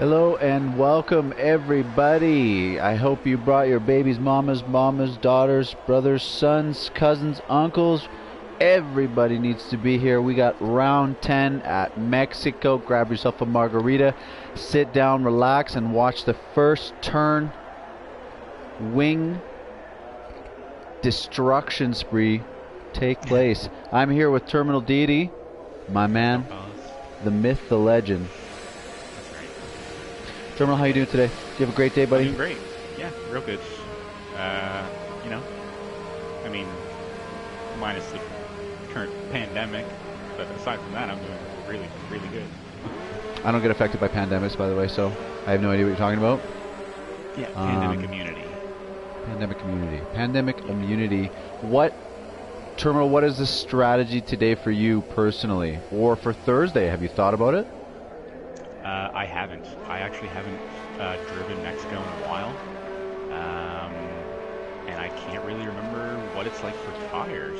Hello and welcome everybody. I hope you brought your babies, mamas, daughters, brothers, sons, cousins, uncles. Everybody needs to be here. We got round 10 at Mexico. Grab yourself a margarita, sit down, relax, and watch the first turn wing destruction spree take place. I'm here with Terminal Deity, my man, the myth, the legend. Terminal, how you doing today? Do you have a great day, buddy? I'm doing great. Yeah, real good. You know, I mean, minus the current pandemic, but aside from that, I'm doing really, really good. I don't get affected by pandemics, by the way, so I have no idea what you're talking about. Yeah, pandemic immunity. Pandemic immunity. Pandemic immunity. What, Terminal, what is the strategy today for you personally? Or for Thursday? Have you thought about it? I haven't. I actually haven't driven Mexico in a while. And I can't really remember what it's like for tires.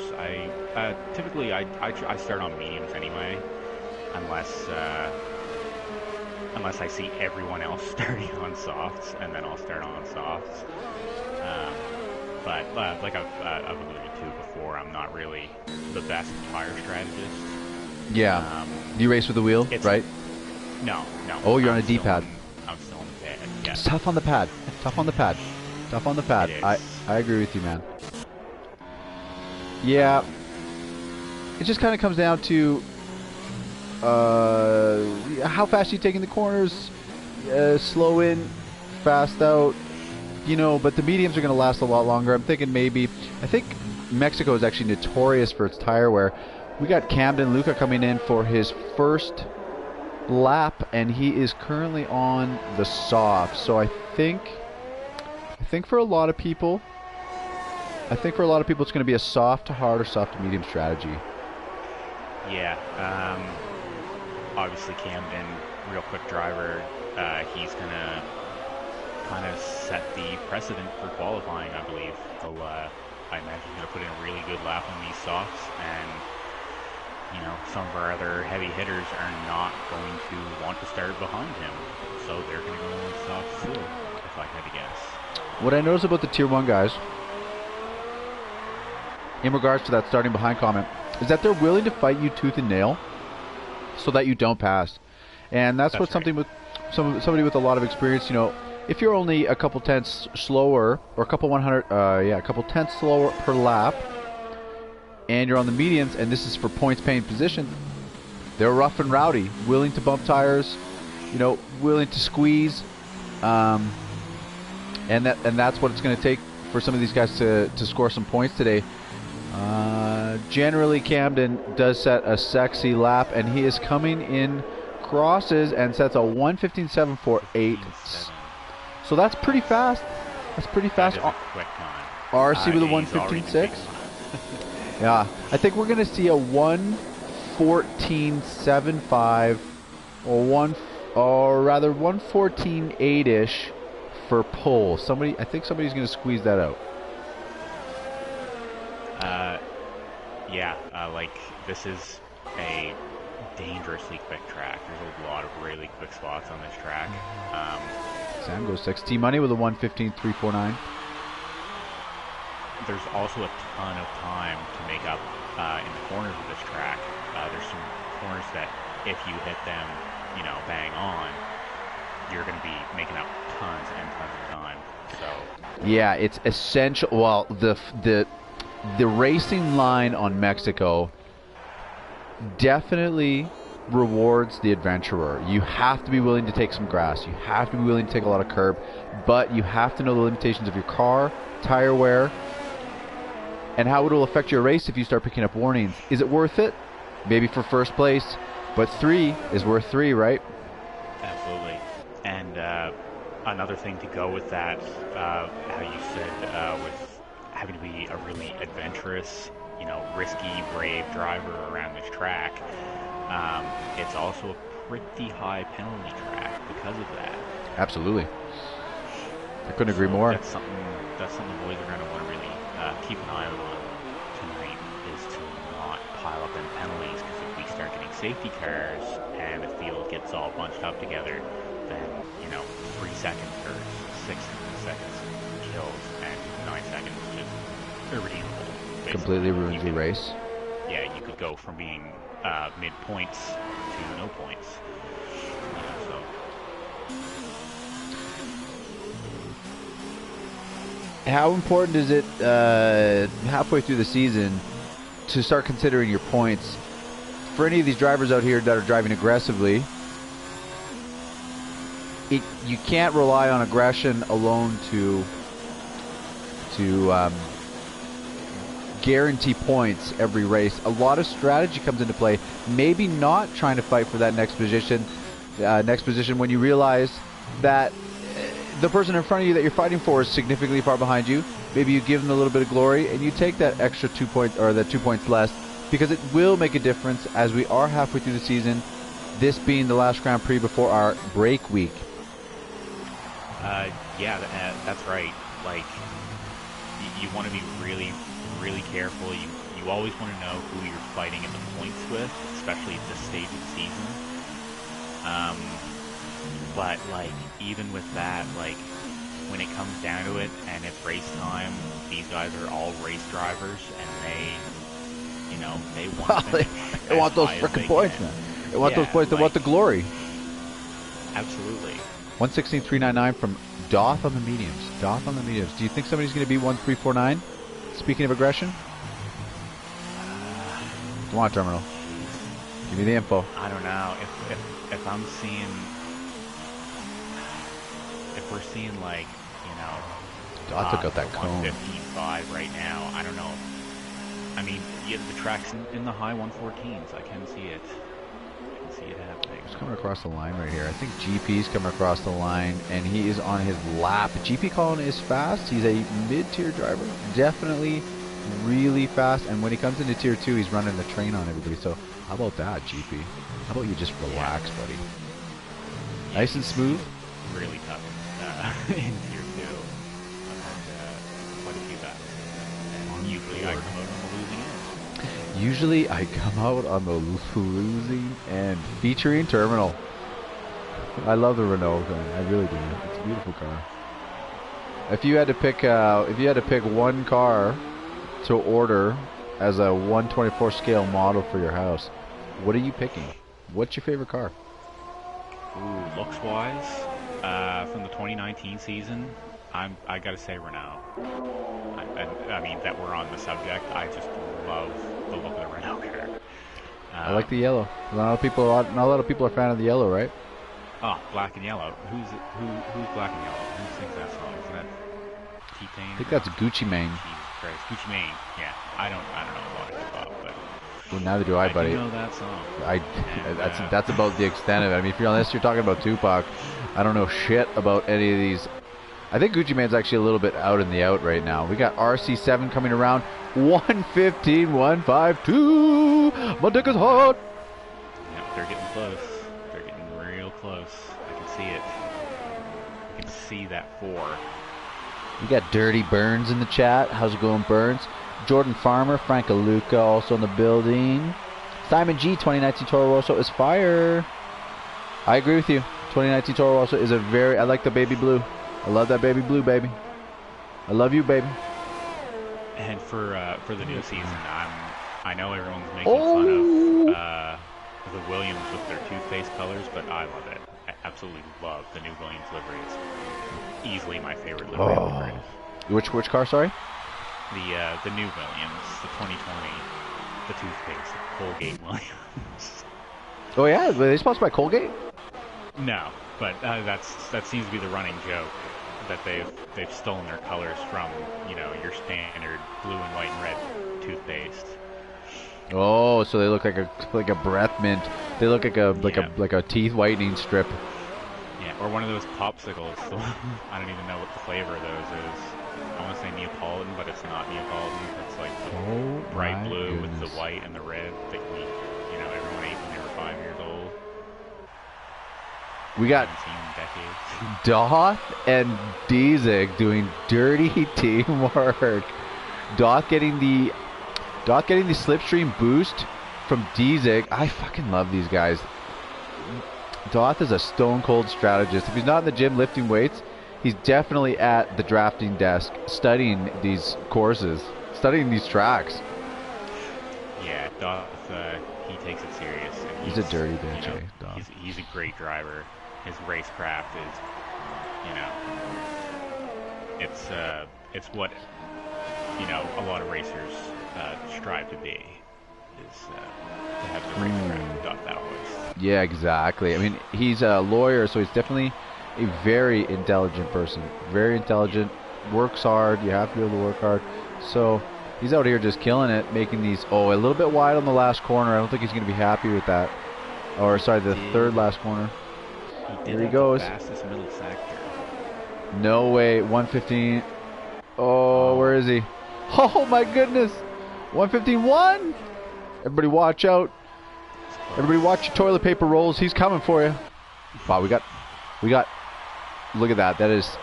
Typically I start on mediums anyway, unless I see everyone else starting on softs, and then I'll start on softs. But like I've alluded to before, I'm not really the best tire strategist. Yeah. You race with the wheel, right? No. Oh, you're on a D-pad. I'm still on the pad. Yeah. It's tough on the pad. Tough on the pad. Tough on the pad. I agree with you, man. Yeah. It just kind of comes down to how fast you take in the corners, slow in, fast out, you know, but the mediums are going to last a lot longer. I think Mexico is actually notorious for its tire wear. We got Camden Luca coming in for his first lap, and he is currently on the soft. So I think for a lot of people, it's going to be a soft to hard or soft to medium strategy. Yeah. Obviously Camden, real quick driver. He's gonna kind of set the precedent for qualifying, I believe. He'll, I imagine he's gonna put in a really good lap on these softs, and you know, some of our other heavy hitters are not going to want to start behind him, so they're going to go on softs too, if I had to guess. What I notice about the Tier 1 guys, in regards to that starting behind comment, is that they're willing to fight you tooth and nail so that you don't pass. And that's what somebody with a lot of experience, you know, if you're only a couple tenths slower, or a couple tenths slower per lap, and you're on the mediums, and this is for points paying position, they're rough and rowdy, willing to bump tires, you know, willing to squeeze, and that's what it's going to take for some of these guys to score some points today. Generally, Camden does set a sexy lap, and he is coming in crosses and sets a 1:15.748. So that's pretty fast. That's pretty fast. That is a quick time. RC with a 1:15.6. Yeah, I think we're going to see a 1:14.75 or rather 1:14.8-ish for pole. I think somebody's going to squeeze that out. Yeah, like this is a dangerously quick track. There's a lot of really quick spots on this track. Sam goes 6. T-Money with a 1:15.349. There's also a ton of time to make up in the corners of this track. There's some corners that if you hit them, you know, bang on, you're going to be making up tons and tons of time. So yeah, it's essential. Well, the racing line on Mexico definitely rewards the adventurer. You have to be willing to take some grass. You have to be willing to take a lot of curb, but you have to know the limitations of your car, tire wear, and how it will affect your race if you start picking up warnings. Is it worth it? Maybe for first place, but 3 is worth 3, right? Absolutely. And another thing to go with that, how you said, with having to be a really adventurous, you know, risky, brave driver around this track, it's also a pretty high penalty track because of that. Absolutely. I couldn't agree more. That's something the boys are going to want to really keep an eye on tonight, is to not pile up in penalties, because if we start getting safety cars and the field gets all bunched up together, then seconds or 6 seconds kills, and 9 seconds just irredeemable. Basically. Completely ruins the race. Yeah, you could go from being mid-points to no points. So. How important is it halfway through the season to start considering your points? For any of these drivers out here that are driving aggressively, you can't rely on aggression alone to guarantee points every race. A lot of strategy comes into play. Maybe not trying to fight for that next position when you realize that the person in front of you that you're fighting for is significantly far behind you. Maybe you give them a little bit of glory and you take that extra 2 points or that 2 points less, because it will make a difference as we are halfway through the season, this being the last Grand Prix before our break week. Yeah, that's right. Like, you want to be really, really careful. You always want to know who you're fighting in the points with, especially at this stage of the season. But, like, even with that, like, when it comes down to it and it's race time, these guys are all race drivers, and they want they want those frickin' points, man. They want those points. They want the glory. Absolutely. 116.399 from Doth on the mediums. Doth on the mediums. Do you think somebody's going to be 1349? Speaking of aggression, come on, Terminal. Give me the info. I don't know if I'm seeing. If we're seeing, like, I took out that cone. 115.5 right now. I don't know. I mean, the track's in the high 114s. I can see it. I can see it happening. He's coming across the line right here. I think GP's coming across the line, and he is on his lap. GP Colin is fast. He's a mid-tier driver. Definitely really fast. And when he comes into Tier 2, he's running the train on everybody. So how about that, GP? How about you just relax, buddy? Yeah, nice and smooth. Really tough in Tier 2. I've had quite a few battles. And usually I come out on the losing end. Usually I come out on the losing end. Featuring Terminal. I love the Renault car. I really do. It's a beautiful car. If you had to pick one car to order as a 1/24 scale model for your house, what are you picking? What's your favorite car? Ooh, looks-wise, from the 2019 season, I gotta say Renault. I mean, that we're on the subject, I just love the look of the Renault car. I like the yellow. Not a lot of people are a fan of the yellow, right? Oh, black and yellow. Who's black and yellow? Who sings that song? Is that T-Pain? I think that's Gucci Mane. Jesus Christ, Gucci Mane. Yeah, I don't know a lot of hip hop, but. Well, neither do I, buddy. I do know that song. That's about the extent of it. I mean, unless you're talking about Tupac, I don't know shit about any of these. I think Gucci Mane's actually a little bit out in the out right now. We got RC7 coming around. 115, 152. My dick is hot. Yep, they're getting close. They're getting real close. I can see it. I can see that 4. We got Dirty Burns in the chat. How's it going, Burns? Jordan Farmer, Frank Aluca also in the building. Simon G, 2019 Toro Rosso is fire. I agree with you. 2019 Toro Rosso is I like the baby blue. I love that baby blue, baby. I love you, baby. And for the new season, I know everyone's making fun of the Williams with their toothpaste colors, but I love it. I absolutely love the new Williams livery. It's easily my favorite livery of the race. Which car, sorry? The new Williams, the 2020, the toothpaste, Colgate Williams. Oh yeah, were they sponsored by Colgate? No, but that seems to be the running joke, that they've stolen their colors from your standard blue and white and red toothpaste. Oh, so they look like a breath mint. They look like a teeth whitening strip. Yeah, or one of those popsicles. I don't even know what the flavor of those is. I want to say Neapolitan, but it's not Neapolitan. It's like the bright blue with the white and the red that everyone ate when they were 5 years old. We got Doth and Dezig doing dirty teamwork. Doth getting the slipstream boost from Dezig. I fucking love these guys. Doth is a stone cold strategist. If he's not in the gym lifting weights, he's definitely at the drafting desk studying these courses, studying these tracks. Yeah, Doth, he takes it serious. And he's a dirty bitch, you know, Doth. He's a great driver. His racecraft is, you know, it's what, you know, a lot of racers strive to be, is to have the racecraft Doth that was. Yeah, exactly. I mean, he's a lawyer, so he's definitely a very intelligent person. Very intelligent, works hard. You have to be able to work hard. So he's out here just killing it, making these, a little bit wide on the last corner. I don't think he's going to be happy with that. Or, sorry, the third last corner. Here he goes. The fastest middle sector. No way. 115. Oh, where is he? Oh, my goodness. 115.1. Everybody watch out. Everybody watch your toilet paper rolls. He's coming for you. Wow, we got, look at that. That is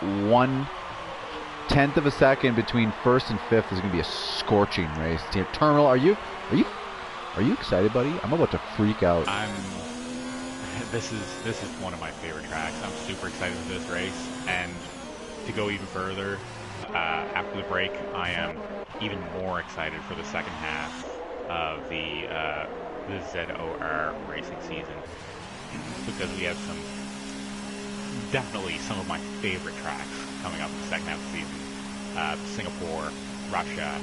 1/10 of a second between first and fifth. Is going to be a scorching race. Terminal, are you excited, buddy? I'm about to freak out. This is one of my favorite tracks. I'm super excited for this race, and to go even further, after the break, I am even more excited for the second half of the ZOR racing season, because we have definitely some of my favorite tracks coming up in the second half of the season. Singapore, Russia,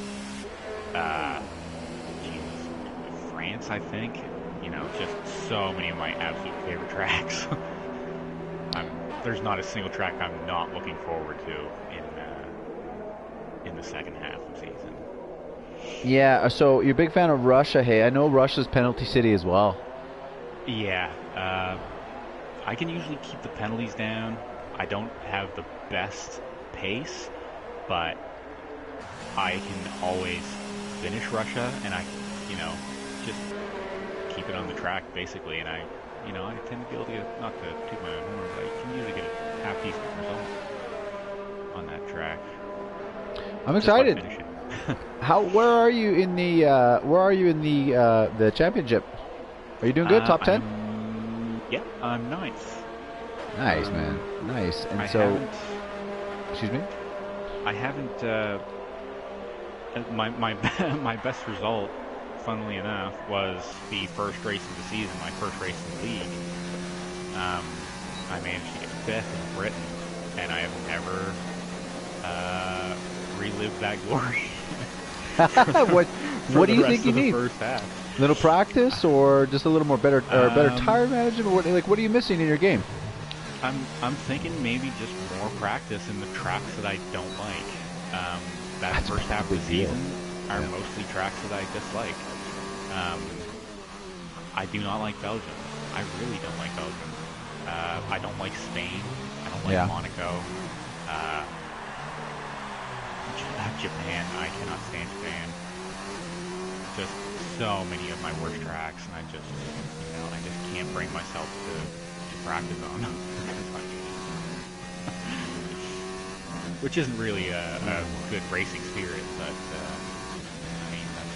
France, I think. You know, just so many of my absolute favorite tracks. There's not a single track I'm not looking forward to in the second half of the season. Yeah, so you're a big fan of Russia. Hey, I know Russia's penalty city as well. Yeah, I can usually keep the penalties down. I don't have the best pace, but I can always finish Russia, and I, you know, just keep it on the track basically, and I tend to be able to get, not to toot my own horn, but I can usually get a half decent result on that track. I'm excited. Where are you in the championship? Are you doing good? Top 10? Yeah, I'm ninth. Nice, man. Nice. And excuse me? I haven't. My best result, funnily enough, was the first race of the season, my first race in the league. I managed to get fifth in Britain, and I have never relived that glory. What do you think you need? First half. Little practice, or just a little more better tire management? What are you missing in your game? I'm thinking maybe just more practice in the tracks that I don't like. That's first half of the season are mostly tracks that I dislike. I do not like Belgium. I really don't like Belgium. I don't like Spain. I don't like Monaco. Japan. I cannot stand Japan. Just so many of my worst tracks, and I just can't bring myself to practice on them. Which isn't really a good racing spirit, but I mean, that's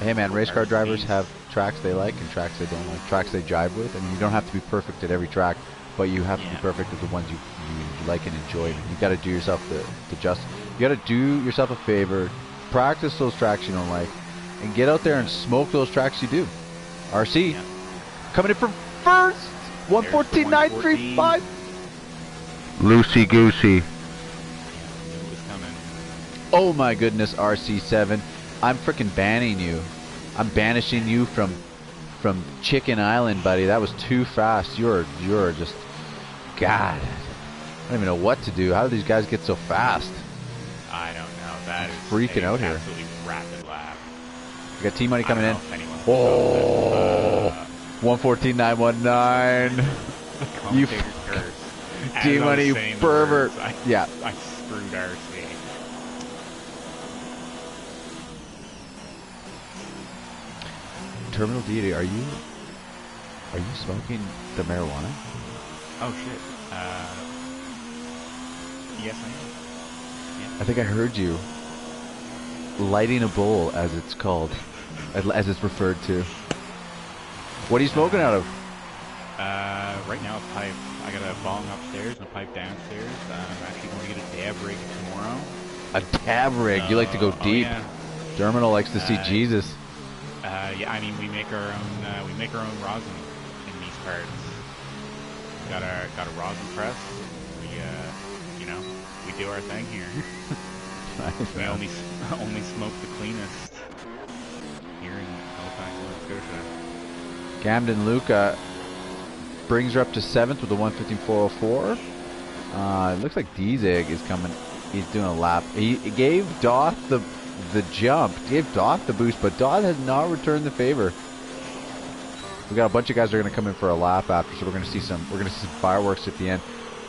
hey man, race car drivers have tracks they like and tracks they don't like, tracks they jive with. I mean, you don't have to be perfect at every track, but you have to be perfect at the ones you like and enjoy. You got to do yourself you got to do yourself a favor, practice those tracks you don't like, and get out there and smoke those tracks you do. RC coming in from first, 114.935. Loosey goosey. Oh my goodness, RC7. I'm freaking banning you. I'm banishing you from Chicken Island, buddy. That was too fast. You're just, God. I don't even know what to do. How do these guys get so fast? I don't know. That is freaking out here. Absolutely rapid lap. You got T-Money coming in. Oh, 114.919. You T-Money, you pervert. Yeah. I screwed RC. Terminal Deity, are you smoking the marijuana? Oh shit. Yes, I am. Yeah. I think I heard you lighting a bowl, as it's called, as it's referred to. What are you smoking out of? Right now, a pipe. I got a bong upstairs and a pipe downstairs. I'm actually going to get a dab rig tomorrow. A dab rig? You like to go deep. Oh, yeah. Terminal likes to see Jesus. Yeah, I mean, we make our own rosin in these parts. Got a rosin press. We we do our thing here. Nice, we only smoke the cleanest here in Halifax, Nova Scotia. Camden Luca brings her up to 7th with a 1:15.404. It looks like D-Zig is coming. He's doing a lap. He gave Doth the jump, gave Doth the boost, but Doth has not returned the favor. We got a bunch of guys that are going to come in for a lap after, so we're going to see some fireworks at the end.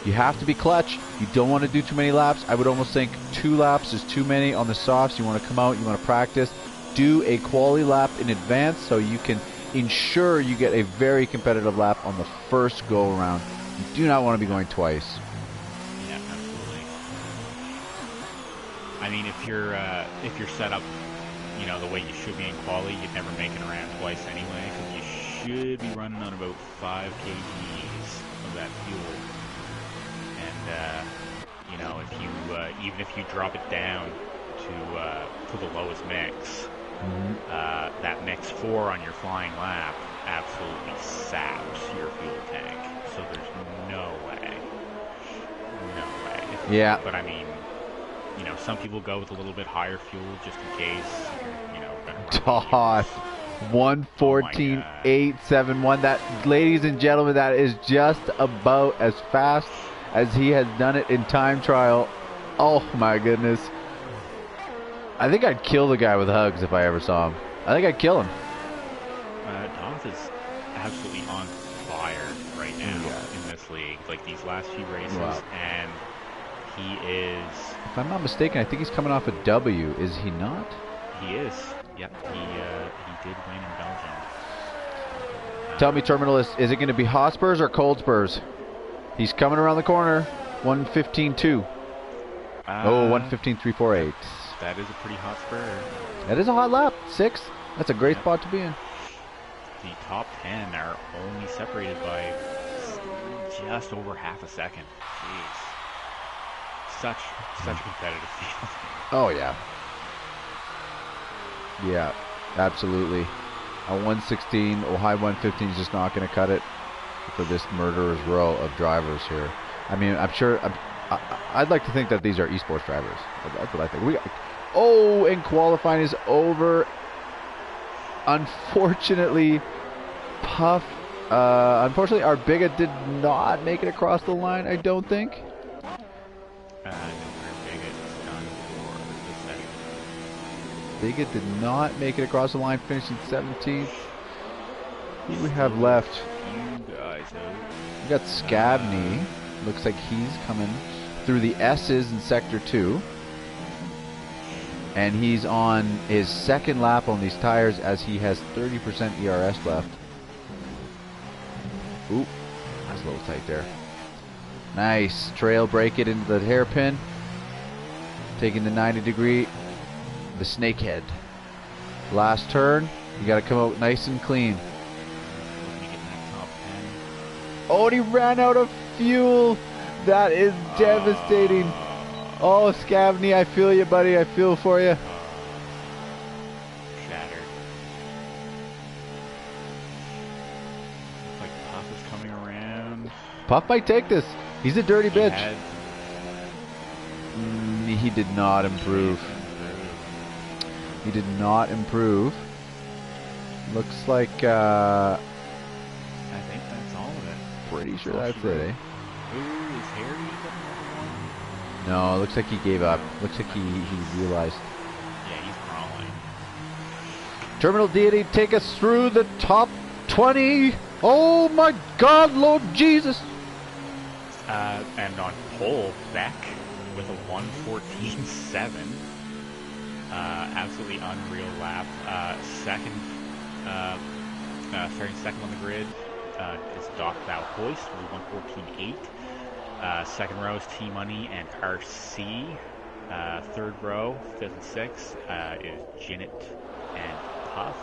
You have to be clutch. You don't want to do too many laps. I would almost think 2 laps is too many on the softs. You want to come out, you want to practice. Do a quality lap in advance so you can ensure you get a very competitive lap on the first go around. You do not want to be going twice. Yeah, absolutely. I mean, if you're set up, the way you should be in quali, you'd never make it around twice anyway, because you should be running on about 5 kgs of that fuel. And if you even if you drop it down to the lowest mix, that mix 4 on your flying lap absolutely saps your fuel tank. So there's no way. Yeah. But I mean, some people go with a little bit higher fuel just in case. Toss 1:14.871. That, ladies and gentlemen, that is just about as fast as he has done it in time trial. Oh my goodness. I think I'd kill the guy with hugs if I ever saw him. I think I'd kill him. Doth is absolutely on fire right now in this league. Like these last few races, and he is. If I'm not mistaken, I think he's coming off a W. Is he not? He is. Yep. He did win in Belgium. Tell me, Terminalist, is it going to be hot spurs or cold spurs? He's coming around the corner. 1:15.2. 1:15.348. That is a pretty hot spur. That is a hot lap. 6. That's a great spot to be in. The top 10 are only separated by just over half a second. Jeez. Such a competitive field. Oh, yeah. Yeah, absolutely. A 1:16 or high 1:15 is just not going to cut it for this murderer's row of drivers here. I mean, I'm sure. I'd like to think that these are esports drivers. That's what I think. And qualifying is over. Unfortunately, unfortunately, our Bigot did not make it across the line. I don't think. Bigot did not make it across the line, finishing 17th. Who do we have left? We got Scabney. Looks like he's coming through the S's in Sector 2. And he's on his second lap on these tires as he has 30% ERS left. Ooh, that's a little tight there. Nice. Trail break it into the hairpin. Taking the 90 degree. The snakehead. Last turn. You got to come out nice and clean. Oh, and he ran out of fuel. That is devastating. Oh, Scavney, I feel you, buddy. I feel for you. Shattered. Looks like Puff is coming around. Puff might take this. He's a dirty bitch. He did not improve. He did not improve. Looks like I think that's all of it. Pretty sure that's it, eh? Ooh, is Harry? No, looks like he gave up. Looks like he realized. Yeah, he's crawling. Terminal Deity, take us through the top 20. Oh my God, Lord Jesus. And on pole, Beck with a 1:14.7. Absolutely unreal lap. Starting second on the grid is Doc Thou Hoist with 1:14.8. Second row is T-Money and RC. Third row, 5th and 6th, is Jinnit and Puff.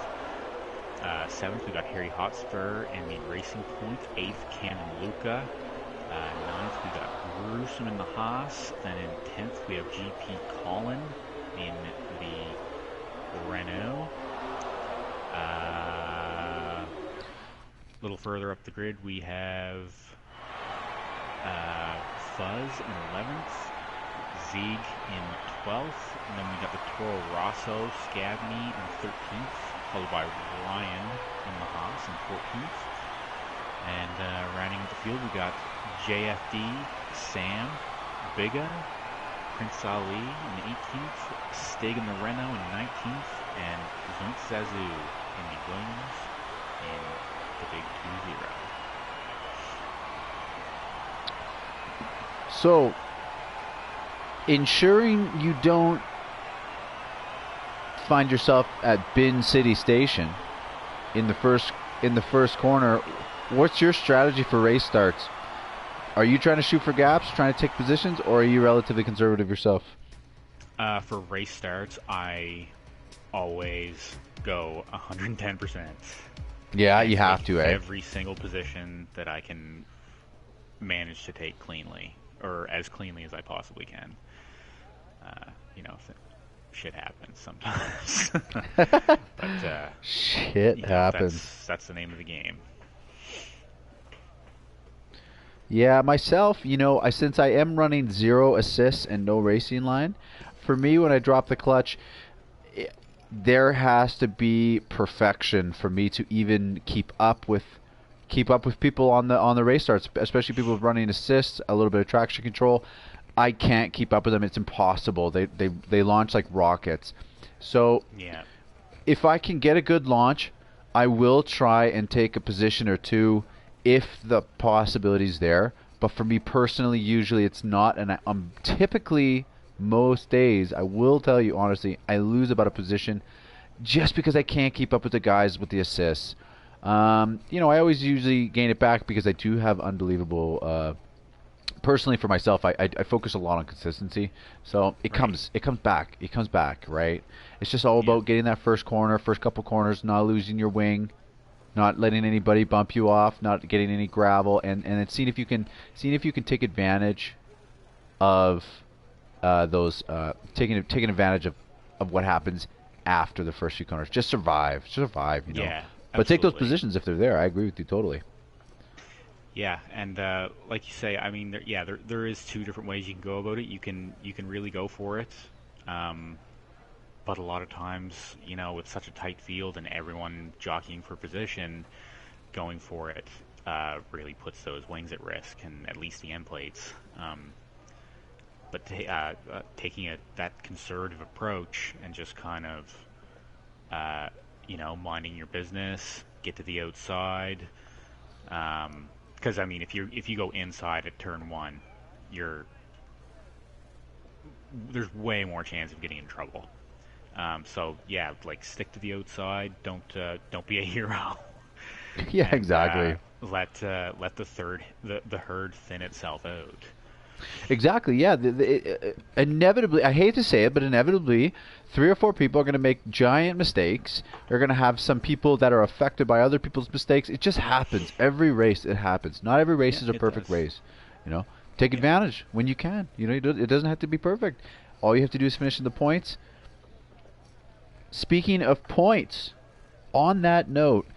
7th, we got Harry Hotspur in the Racing Point. 8th, Cameron Luca. 9th, we got Gruesome in the Haas. Then in 10th, we have GP Colin in the Renault. A little further up the grid, we have Fuzz in 11th, Zieg in 12th, and then we got the Toro Rosso Scabney in 13th, followed by Ryan in the Haas in 14th. And rounding out the field, we got JFD, Sam, Biga, Prince Ali in the 18th, Stig in the Renault in 19th, and Zunt Zazu in the Williams in the big 2-0. So, ensuring you don't find yourself at Bin City Station in the first corner, what's your strategy for race starts? Are you trying to shoot for gaps, trying to take positions, or are you relatively conservative yourself? For race starts, I always go 110%. Yeah, you have to, eh? Every single position that I can manage to take cleanly, or as cleanly as I possibly can. Shit happens sometimes. But shit happens. That's the name of the game. Yeah, myself, since I am running 0 assists and no racing line, for me, when I drop the clutch, there has to be perfection for me to even keep up with people on the race starts, especially people running assists, a little bit of traction control. I can't keep up with them. It's impossible. They launch like rockets. So yeah, if I can get a good launch, I will try and take a position or two if the possibility's there. But for me personally, usually it's not, and I'm typically, most days, I will tell you honestly, I lose about a position just because I can't keep up with the guys with the assists. I always usually gain it back because I do have unbelievable. Personally, for myself, I focus a lot on consistency, so it comes back, right? It's just all about getting that first couple corners, not losing your wing, not letting anybody bump you off, not getting any gravel, and then seeing if you can take advantage of those taking advantage of what happens after the first few corners. Just survive, Yeah, but take those absolutely. positions if they're there. I agree with you totally. Yeah, and like you say, I mean, there is two different ways you can go about it. You can really go for it, but a lot of times, with such a tight field and everyone jockeying for position, going for it really puts those wings at risk, and at least the end plates. But taking that conservative approach and just kind of, minding your business, get to the outside. Because I mean, if you go inside at turn 1, there's way more chance of getting in trouble. So yeah, like stick to the outside. Don't be a hero. Yeah, And, exactly. Let the herd thin itself out. Exactly. Yeah. Inevitably, I hate to say it, but inevitably, 3 or 4 people are going to make giant mistakes. They're going to have some people that are affected by other people's mistakes. It just happens. Every race, it happens. Not every race is a perfect race. Take advantage when you can. It doesn't have to be perfect. All you have to do is finish in the points. Speaking of points, on that note,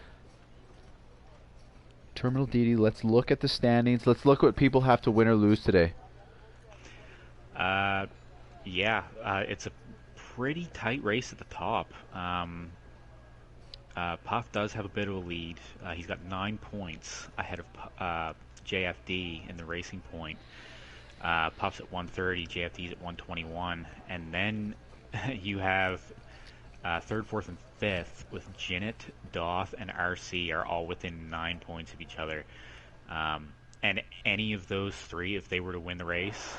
Terminal DD, let's look at the standings. Let's look what people have to win or lose today. It's a pretty tight race at the top. Puff does have a bit of a lead. He's got 9 points ahead of JFD in the Racing Point. Puff's at 130, JFD's at 121, and then you have 3rd, 4th, and 5th with Jinnit, Doth, and RC are all within 9 points of each other. And any of those 3, if they were to win the race,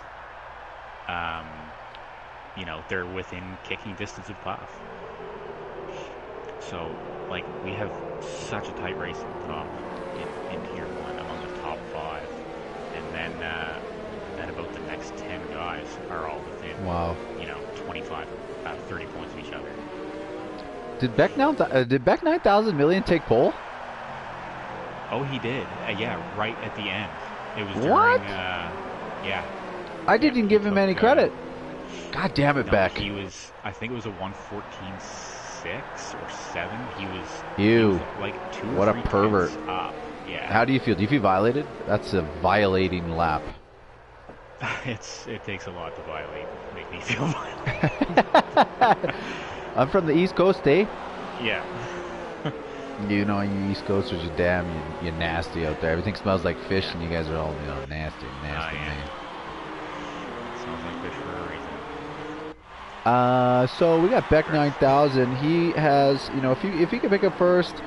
they're within kicking distance of Puff. So, we have such a tight race at the top in Tier 1 among the top 5. And then about the next 10 guys are all within, 25, 30 points of each other. Did Beck 9,000 million take pole? Oh, he did. Yeah, right at the end. It was during, What? Yeah. I didn't give him any credit. God damn it, No, Beck. he was, I think it was a 114.6 or 7. He was like 2 what or a 3 pervert. tenths up. Yeah. How do you feel? Do you feel violated? That's a violating lap. It takes a lot to make me feel violated. I'm from the East Coast, eh? Yeah. You know, you East Coasters, you nasty out there. Everything smells like fish, and you guys are all, nasty, Yeah. man. It smells like fish for a reason. So we got Beck 9,000. He has, if he can pick up first,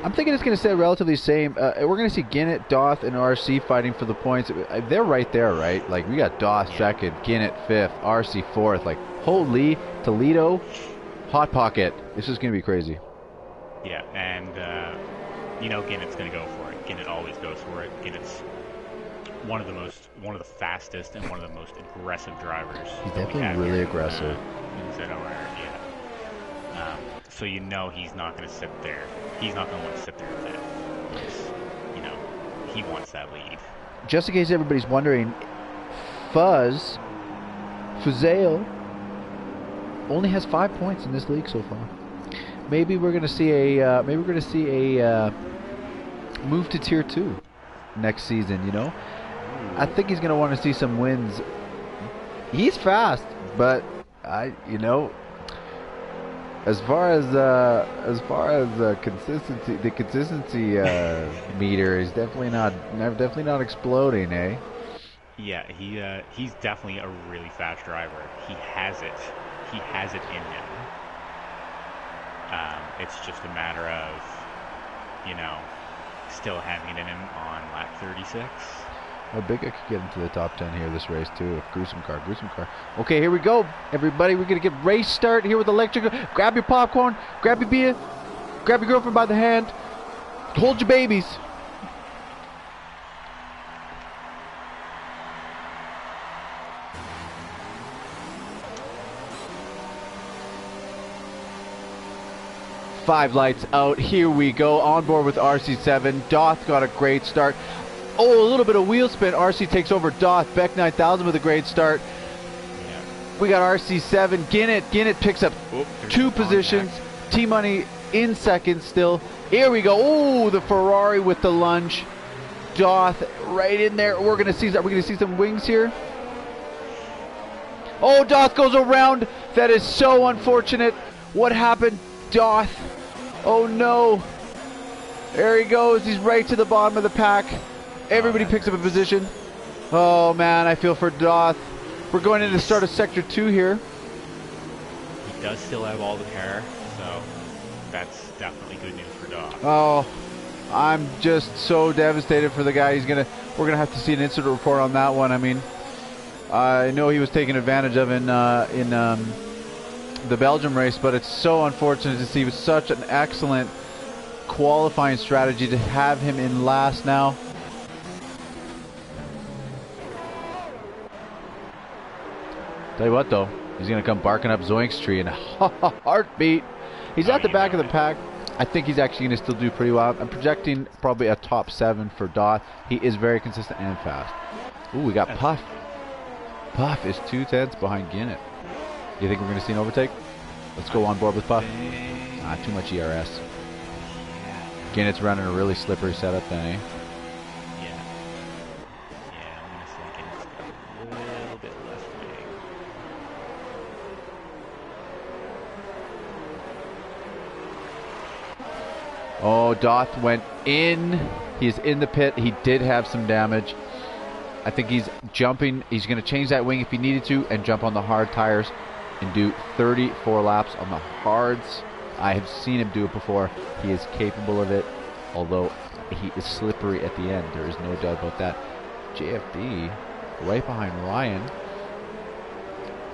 I'm thinking it's going to stay relatively same. We're going to see Ginnett, Doth, and RC fighting for the points. They're right there, right? Like, we got Doth second, Ginnett fifth, RC fourth. Like, holy Toledo, hot pocket. This is going to be crazy. Yeah, and Ginnett's going to go for it. Ginnett always goes for it. Ginnett's one of the fastest and one of the most aggressive drivers. He's definitely really aggressive. In ZOR, yeah. So he's not going to sit there. He's not going to want to sit there with that. He wants that lead. Just in case everybody's wondering, Fuzail only has 5 points in this league so far. Maybe we're going to see a move to tier 2 next season. I think he's going to want to see some wins. He's fast, but as far as consistency, the consistency meter is definitely not exploding, eh? Yeah, he's definitely a really fast driver. He has it in him. It's just a matter of, still having it in him on lap 36. How big I could get into the top 10 here this race too. Gruesome car. Okay, here we go, everybody. We're gonna get race start here with electric. Grab your popcorn, grab your beer, grab your girlfriend by the hand, hold your babies. Five lights out. Here we go. On board with RC7. Doth got a great start. Oh, a little bit of wheel spin. RC takes over Doth. Beck 9,000 with a great start. Yeah. We got RC7. Ginnett picks up 2 positions. T-Money in second still. Here we go. Oh, the Ferrari with the lunge. Doth right in there. We're gonna see some wings here. Oh, Doth goes around. That is so unfortunate. What happened? Doth. Oh no. There he goes. He's right to the bottom of the pack. Everybody picks up a position. Oh man, I feel for Doth. We're going into the start of sector 2 here. He does still have all the power, so that's definitely good news for Doth. Oh, I'm just so devastated for the guy. We're gonna have to see an incident report on that one. I mean, I know he was taken advantage of in the Belgium race, but it's so unfortunate to see. It was such an excellent qualifying strategy to have him in last now. Tell you what though, he's gonna come barking up Zoink's tree in a heartbeat. He's at the back of the pack. I think he's actually gonna still do pretty well. I'm projecting probably a top 7 for Doth. He is very consistent and fast. Ooh, we got Puff. Puff is 2 tenths behind Ginnett. Do you think we're gonna see an overtake? Let's go on board with Puff. Too much ERS. Ginnett's running a really slippery setup then, eh? Yeah, I'm gonna say Ginnett's got a little bit left wing. Oh, Doth went in. He's in the pit. He did have some damage. I think he's jumping. He's going to change that wing if he needed to and jump on the hard tires and do 34 laps on the hards. I have seen him do it before. He is capable of it, although he is slippery at the end. There is no doubt about that. JFD right behind Ryan.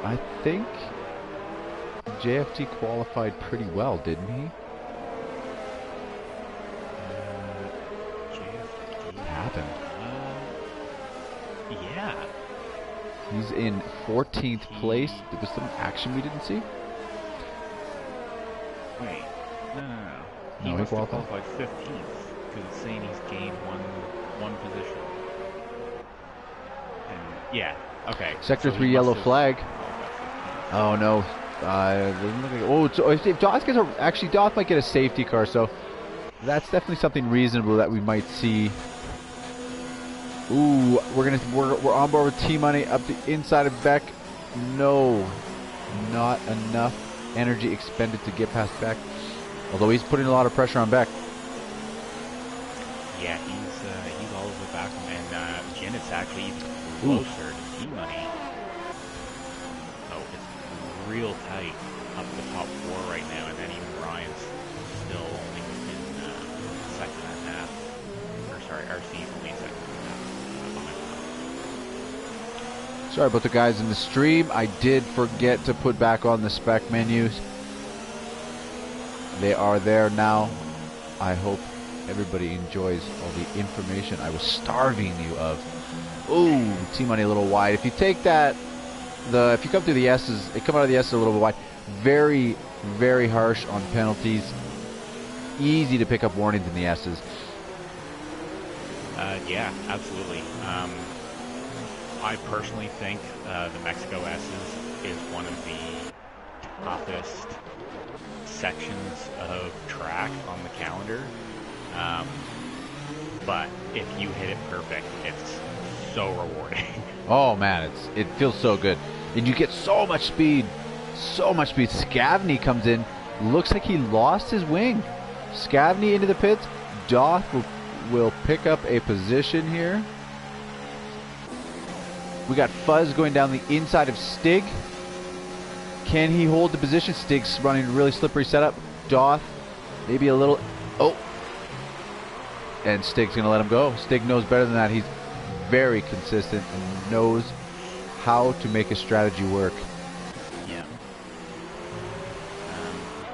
I think JFD qualified pretty well, didn't he? JFD Happened. Yeah. He's in 14th place. There was some action we didn't see. Wait, no. He No, must have qualified 15th because it's saying he's gained one position. And yeah, okay. Sector so 3 yellow flag. Oh no. If Doth gets actually Doth might get a safety car, so that's definitely something reasonable that we might see. Ooh, we're on board with T-Money up the inside of Beck. No, not enough energy expended to get past Beck. Although he's putting a lot of pressure on Beck. Yeah, he's all over the back, and Janet's actually even closer to T-Money. Oh, it's real tight up the top 4 right now, and then even Ryan's still only within second and a half. Or sorry, RC's only second and a half behind. Sorry about the guys in the stream. I did forget to put back on the spec menus. They are there now. I hope everybody enjoys all the information I was starving you of. Ooh, T-Money a little wide. If you take that, if you come through the S's, it come out of the S's a little bit wide. Very, very harsh on penalties. Easy to pick up warnings in the S's. Yeah, absolutely. I personally think the Mexico S's is one of the toughest sections of track on the calendar. But if you hit it perfect, it's so rewarding. Oh man, it feels so good. And you get so much speed. So much speed. Scavney comes in. Looks like he lost his wing. Scavney into the pits. Doth will pick up a position here. We got Fuzz going down the inside of Stig. Can he hold the position? Stig's running a really slippery setup. Doth, maybe a little... Oh! And Stig's going to let him go. Stig knows better than that. He's very consistent and knows how to make a strategy work. Yeah.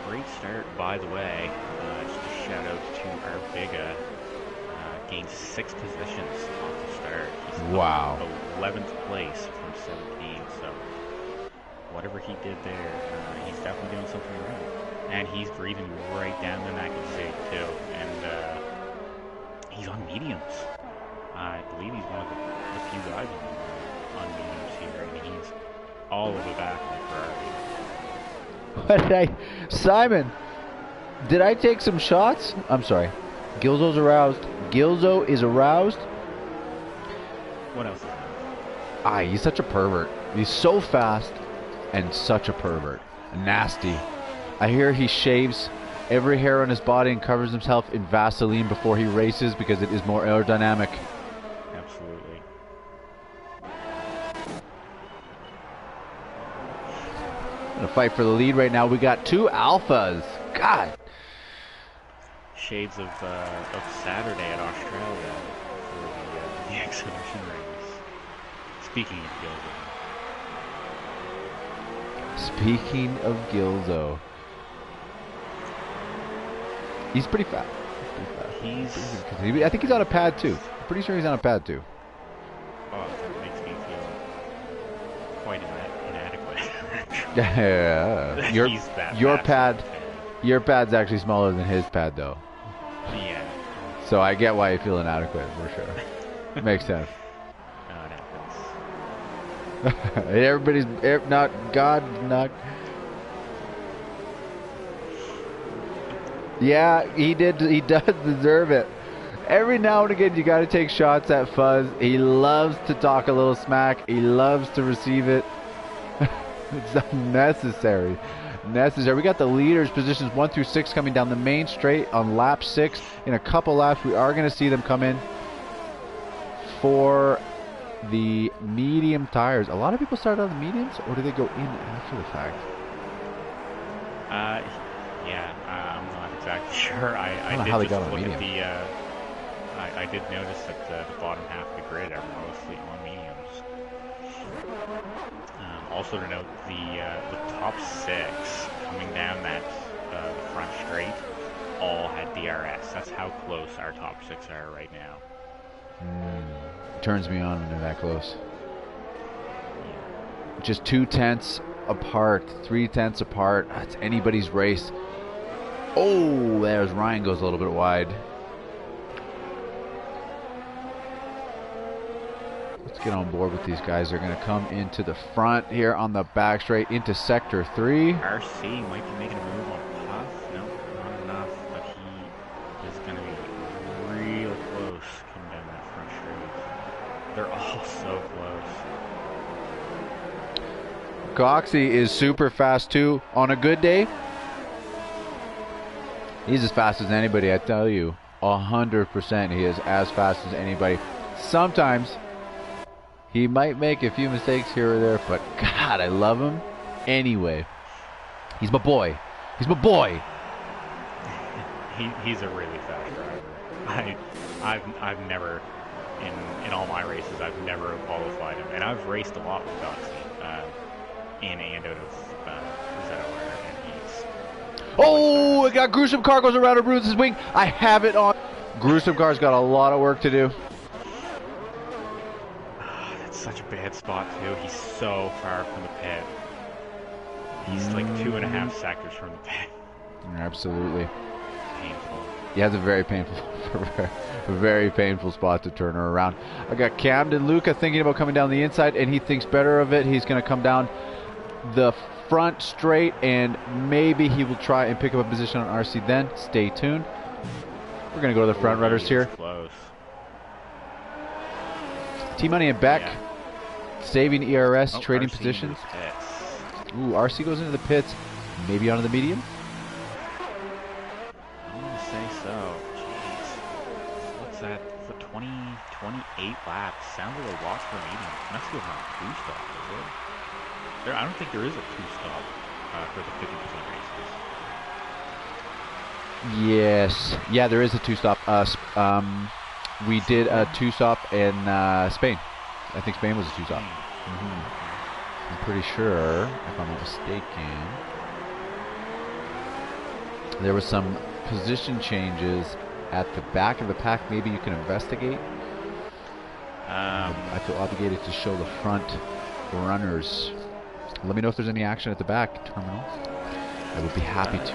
Great start, by the way. Just a shout out to Arbiga. Gained 6 positions off the start. He's wow. 11th place from 17, so whatever he did there, he's definitely doing something right. And he's breathing right down the neck of Zig too. And he's on mediums. I believe he's one of the few guys on mediums here, and he's all over the back of the Ferrari. Simon, did I take some shots? I'm sorry. Gilzo's aroused. Gilzo is aroused. What else? He's such a pervert. He's so fast and such a pervert. Nasty. I hear he shaves every hair on his body and covers himself in Vaseline before he races because it is more aerodynamic. Absolutely. Gonna fight for the lead right now. We got 2 alphas. God. Shades of Saturday at Australia for the exhibition race. Speaking of Gilzo. Speaking of Gilzo. He's pretty fast. I think he's on a pad too. I'm pretty sure he's on a pad too. Oh, that makes me feel quite inadequate. Yeah. Your pad's actually smaller than his pad though. Yeah. So I get why you feel inadequate for sure. Makes sense. No, it happens. Everybody's not. Yeah, he does deserve it. Every now and again, you got to take shots at Fuzz. He loves to talk a little smack. He loves to receive it. It's unnecessary. We got the leaders, positions 1 through 6, coming down the main straight on lap 6. In a couple laps, we are going to see them come in for the medium tires. A lot of people start on the mediums, or do they go in after the fact? Yeah, I'm not exactly sure. I don't know did how they just got on look medium. at the. I did notice that the bottom half of the grid are mostly on mediums. Also to note, the top 6 coming down that the front straight all had DRS. That's how close our top 6 are right now. Turns me on when they're that close. Just 2 tenths apart, 3 tenths apart. It's anybody's race. Oh, there's Ryan goes a little bit wide. Let's get on board with these guys. They're going to come into the front here on the back straight into sector 3. RC might be making a move on Puff. No, not enough, but he is going to be real close coming down that front straight. They're all so close. Coxie is super fast too. On a good day, he's as fast as anybody, I tell you. 100% he is as fast as anybody. Sometimes he might make a few mistakes here or there, but God, I love him anyway. He's my boy. He's my boy. He's a really fast driver. I've never, in all my races, I've never qualified him, and I've raced a lot with Coxie, in and out of ZOR, and he's... Oh, it got Gruesome Car goes around and bruises his wing. I have it on. Gruesome Car's got a lot of work to do. Such a bad spot too. He's so far from the pit. He's like 2.5 sectors from the pit. Absolutely. Painful. He has a very painful spot to turn her around. I got Camden Luca thinking about coming down the inside, and he thinks better of it. He's going to come down the front straight, and maybe he will try and pick up a position on RC then. Stay tuned. We're going to go to the front runners here. Close. T-Money and Beck. Yeah. Saving ERS, trading RC positions. Ooh, RC goes into the pits. Maybe onto the medium? I'm going to say so. Jeez. What's that? For 28 laps. Sounds like a lot for a medium. Must be on a 2-stop, is it? I don't think there is a 2-stop for the 50% races. Yes. Yeah, there is a 2-stop. We did a 2-stop in Spain. I think Spain was a 2-stop. I'm pretty sure, if I'm not mistaken, there was some position changes at the back of the pack. Maybe you can investigate. I feel obligated to show the front runners. Let me know if there's any action at the back terminal. I would be happy to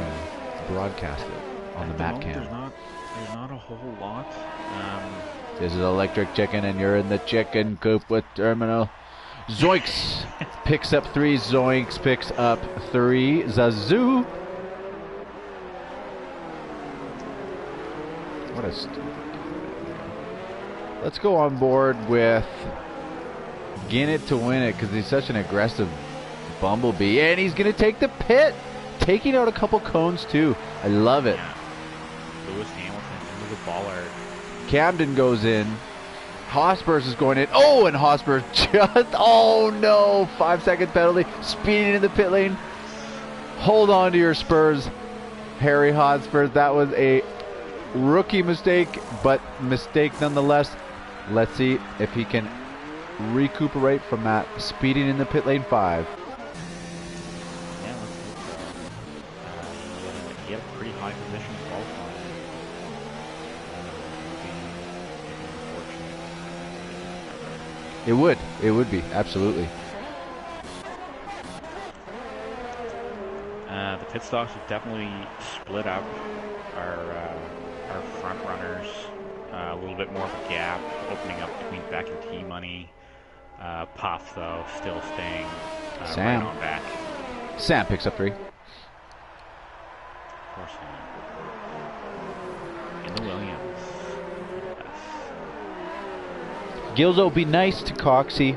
broadcast it on the map cam. There's not a whole lot. This is Electric Chicken, and you're in the chicken coop with terminal. Zoinks picks up 3. Zoinks picks up 3. Zazu. What a stupid. Let's go on board with Ginnett to win it, because he's such an aggressive bumblebee, and he's going to take the pit, taking out a couple cones too. I love it. Yeah. Lewis Hamilton into the baller. Camden goes in. Hospers is going in. Oh, and Hosper just... Oh, no. 5-second penalty. Speeding in the pit lane. Hold on to your spurs, Harry Hotspurs. That was a rookie mistake, but mistake nonetheless. Let's see if he can recuperate from that. Speeding in the pit lane 5. Yeah, let's hope so. He had a pretty high position qualifying. It would. It would be. Absolutely. The pit stops have definitely split up our front runners. A little bit more of a gap opening up between Beck and T-Money. Puff, though, still staying right on back. Sam picks up 3. Of course, in the Williams. Gilzo, be nice to Coxie.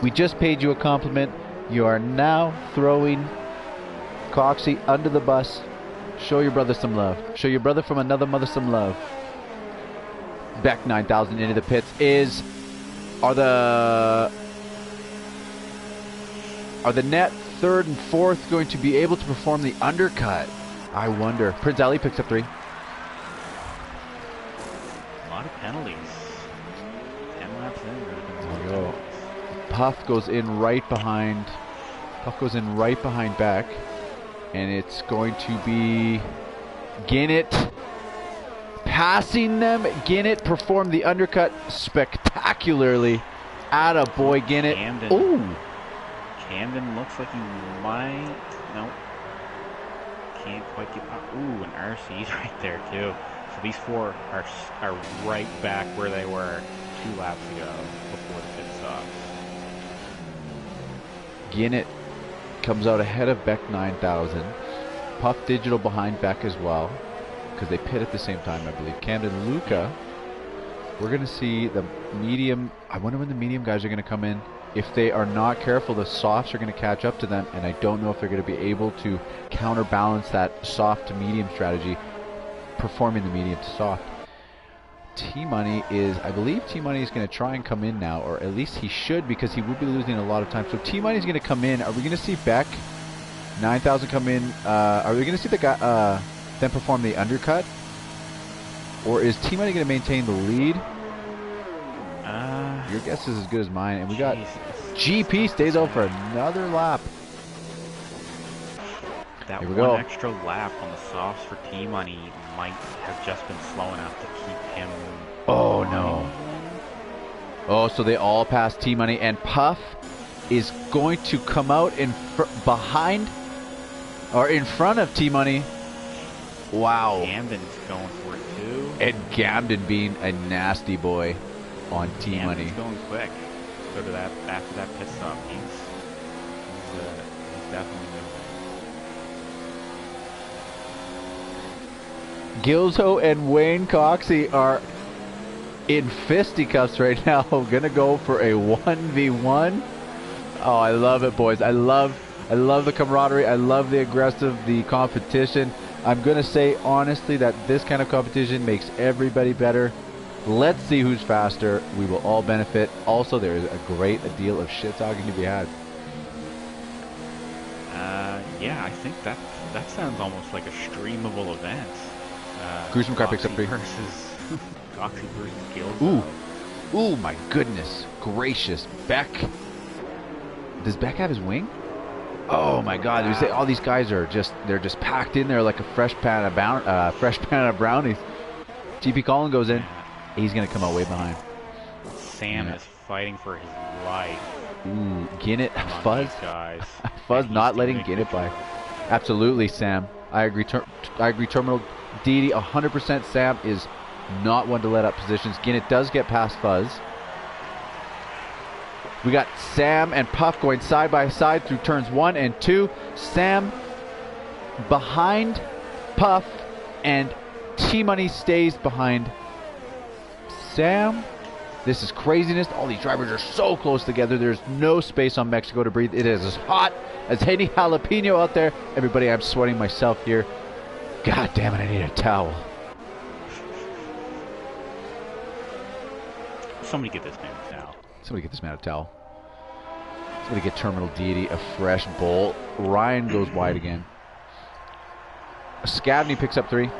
We just paid you a compliment. You are now throwing Coxie under the bus. Show your brother some love. Show your brother from another mother some love. Beck 9,000 into the pits. Are the net 3rd and 4th going to be able to perform the undercut? I wonder. Prince Ali picks up 3. A lot of penalties. 10 laps in. There we go. Puff goes in right behind. Beck, and it's going to be Ginnett passing them. Ginnett performed the undercut spectacularly. Attaboy, Ginnett. Ooh. Camden looks like he might. Nope. can't quite get up. Ooh, and RC's right there too. So these four are right back where they were 2 laps ago before the pit stop. Ginnett comes out ahead of Beck 9000. Puff Digital behind Beck as well, because they pit at the same time, I believe. Camden Luca. We're going to see the medium. I wonder when the medium guys are going to come in. If they are not careful, the softs are going to catch up to them, and I don't know if they're going to be able to counterbalance that soft to medium strategy, performing the medium to soft. T-Money is, I believe T-Money is going to try and come in now, or at least he should, because he would be losing a lot of time. So T-Money is going to come in. Are we going to see Beck 9000 come in? Are we going to see the guy then perform the undercut? Or is T-Money going to maintain the lead? Your guess is as good as mine. And we got GP stays out for another lap. That Here we one go. extra lap on the softs for T-Money might have just been slow enough to keep him. Oh, no. Oh, so they all passed T-Money. And Puff is going to come out in behind or in front of T-Money. Wow. Camden's going for it too. And Camden being a nasty boy on T-Money. Camden's going quick. So to that, after that pit stop, he's definitely moving. Gilzo and Wayne Coxey are in fisticuffs right now. Gonna go for a 1v1. Oh, I love it, boys. I love the camaraderie. I love the aggressive, the competition. I'm gonna say honestly that this kind of competition makes everybody better. Let's see who's faster. We will all benefit. Also, there is a great deal of shit talking to be had. Yeah, I think that sounds almost like a streamable event. Gruesome car picks up 3. Coxey versus Gilzo. Ooh, my goodness gracious. Beck. Does Beck have his wing? Oh my God! You say all these guys are they're just packed in there like a fresh pan of brownies. GP Collin goes in. He's gonna come out way behind. Sam is fighting for his life. Ooh, Ginnett, Fuzz. Guys. Fuzz not letting Ginnett by. Absolutely, Sam. I agree. I agree. Terminal DD 100%. Sam is not one to let up positions. Ginnett does get past Fuzz. We got Sam and Puff going side by side through turns 1 and 2. Sam behind Puff, and T-Money stays behind Sam. This is craziness. All these drivers are so close together. There's no space on Mexico to breathe. It is as hot as any jalapeno out there. Everybody, I'm sweating myself here. God damn it, I need a towel. Somebody get this man a towel. Somebody get this man a towel. Somebody get Terminal Deity a fresh bowl. Ryan goes wide again. Scavney picks up 3.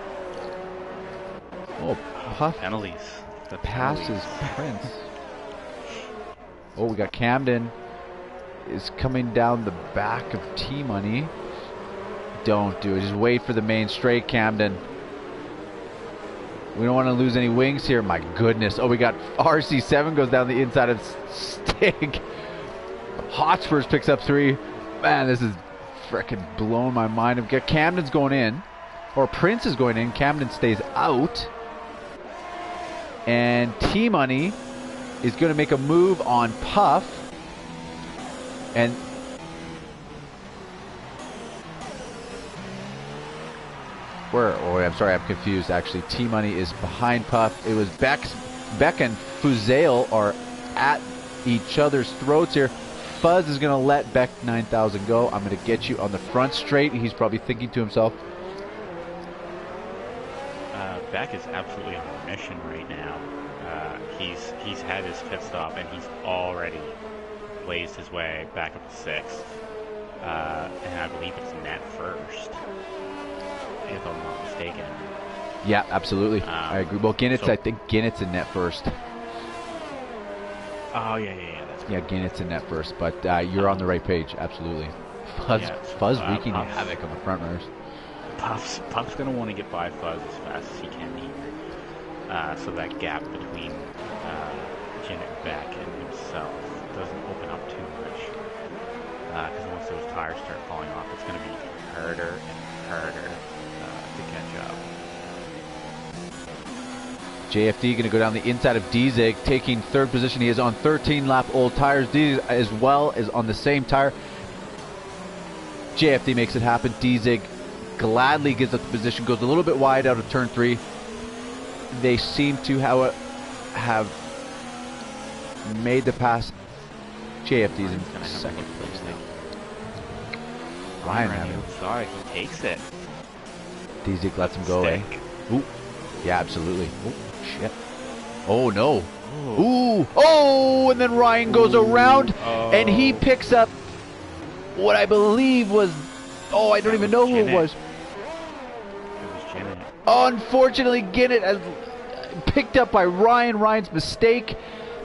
Oh, Puff Penalties. The passes Prince. Oh, we got Camden is coming down the back of T-Money. Don't do it. Just wait for the main straight, Camden. We don't want to lose any wings here. My goodness. Oh, we got RC7 goes down the inside of Stig. Hotspurs picks up 3. Man, this is freaking blowing my mind. We've got Camden's going in. Or Prince is going in. Camden stays out. And T-Money is going to make a move on Puff. And oh, I'm sorry, I'm confused. Actually, T-Money is behind Puff. It was Beck and Fuzail are at each other's throats here. Fuzz is going to let Beck 9000 go. I'm going to get you on the front straight. He's probably thinking to himself. Beck is absolutely on a mission right now. He's had his pit stop and he's already blazed his way back up to 6th. And I believe it's net first, if I'm not mistaken. Yeah, absolutely. I agree. Well, Ginnett's, I think Ginnett's in net first. Oh, yeah. That's yeah, Ginnett's in net first, but you're on the right page. Absolutely. Fuzz wreaking havoc on the front runners. Puff's going to want to get by Fuzz as fast as he can here. So that gap between Ginnett and Beck and himself doesn't open up too much. Because once those tires start falling off, it's going to be harder and harder to catch up. JFD going to go down the inside of Dizig, taking third position. He is on 13 lap old tires. Dizig as well is on the same tire. JFD makes it happen. Dizig gladly gives up the position, goes a little bit wide out of turn 3. They seem to have made the pass. JFD's in second place now. Ryan having outside, he takes it. Dizig lets him go, eh? Ooh. Yeah, absolutely. Oh, shit. Oh, no. Ooh. Oh, and then Ryan goes around, and he picks up what I believe was... Oh, I don't even know who it was. Unfortunately, Ginnett has picked up by Ryan. Ryan's mistake.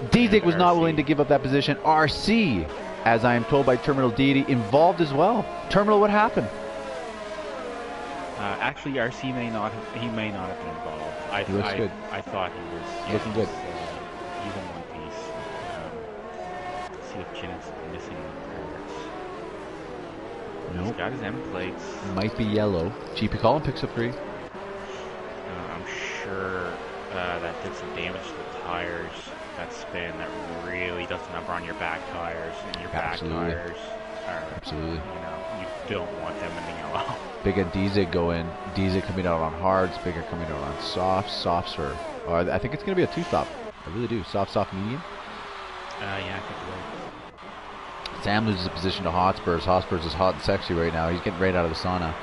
Dizig was not willing to give up that position. RC, as I am told by Terminal Deity, involved as well. Terminal, what happened? Actually, RC may not have been involved. He looks good. I thought he was looking good. He's in one piece. See if Ginnett's missing parts. Nope. He's got his M plates. Might be yellow. GP Colin picks up 3. I'm sure that did some damage to the tires. That spin that really does a number on your back tires, and your back tires are, absolutely. You know, you don't want them in the yellow. Big and Dizig go in. Dizig coming out on hards. Bigger coming out on softs. Softs are, I think it's going to be a 2-stop. I really do. Soft, medium. Yeah, I think you're right. Sam loses a position to Hotspurs. Hotspurs is hot and sexy right now. He's getting right out of the sauna.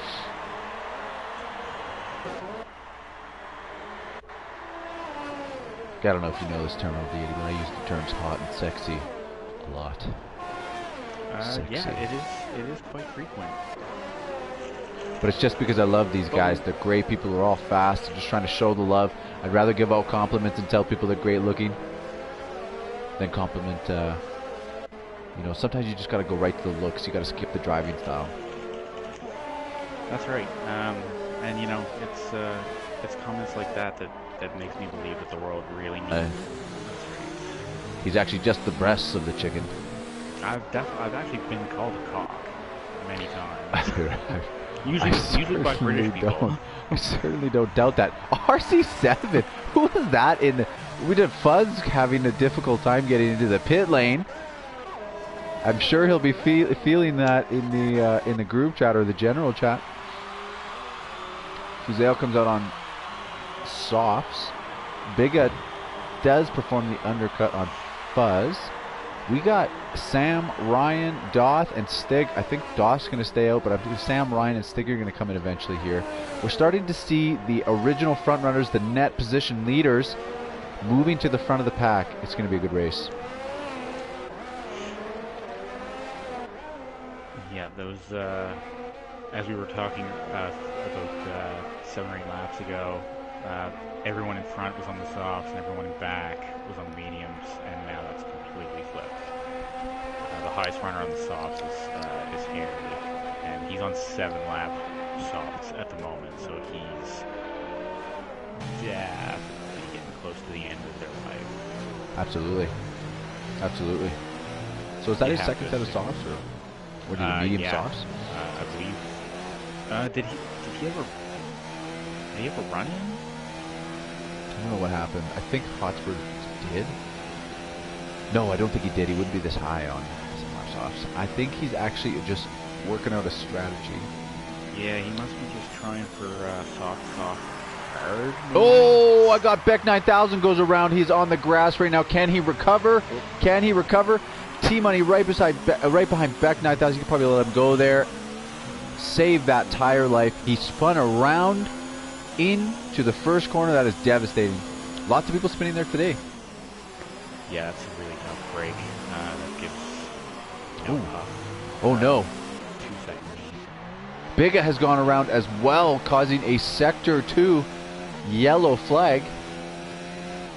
I don't know if you know this Terminal Deity, but I use the terms hot and sexy a lot. Yeah, it is quite frequent. But it's just because I love these guys. They're great people. They're all fast. They're just trying to show the love. I'd rather give out compliments and tell people they're great looking than compliment. You know, sometimes you just got to go right to the looks. You got to skip the driving style. That's right. And you know, it's comments like that makes me believe that the world really needs. He's actually just the breasts of the chicken. I've actually been called a cock many times. usually by British people. I certainly don't doubt that. RC7, who was that in? We did Fuzz having a difficult time getting into the pit lane. I'm sure he'll be feeling that in the group chat or the general chat. Fuzel comes out on softs. Biga does perform the undercut on Fuzz. We got Sam, Ryan, Doth, and Stig. I think Doth's going to stay out, but I think Sam, Ryan, and Stig are going to come in eventually here. We're starting to see the original front runners, the net position leaders, moving to the front of the pack. It's going to be a good race. Yeah, those, as we were talking about 7 or 8 laps ago, everyone in front was on the softs and everyone in back was on the mediums, and now that's completely flipped. The highest runner on the softs is Harry, and he's on 7-lap softs at the moment, so he's definitely getting close to the end of their life. Absolutely. Absolutely. So is that his second set of softs, or did he medium softs? I believe. Did he ever run in? I don't know what happened. I think Hotspur did. No, I don't think he did. He wouldn't be this high on softs. I think he's actually just working out a strategy. Yeah, he must be just trying for soft hard. Oh, I got Beck 9000 goes around. He's on the grass right now. Can he recover? Can he recover? T-Money right behind Beck 9000. You can probably let him go there. Save that tire life. He spun around into the first corner. That is devastating. Lots of people spinning there today. Yeah, that's a really tough break. That gives Oh no. 2 seconds. Biga has gone around as well, causing a Sector 2 yellow flag.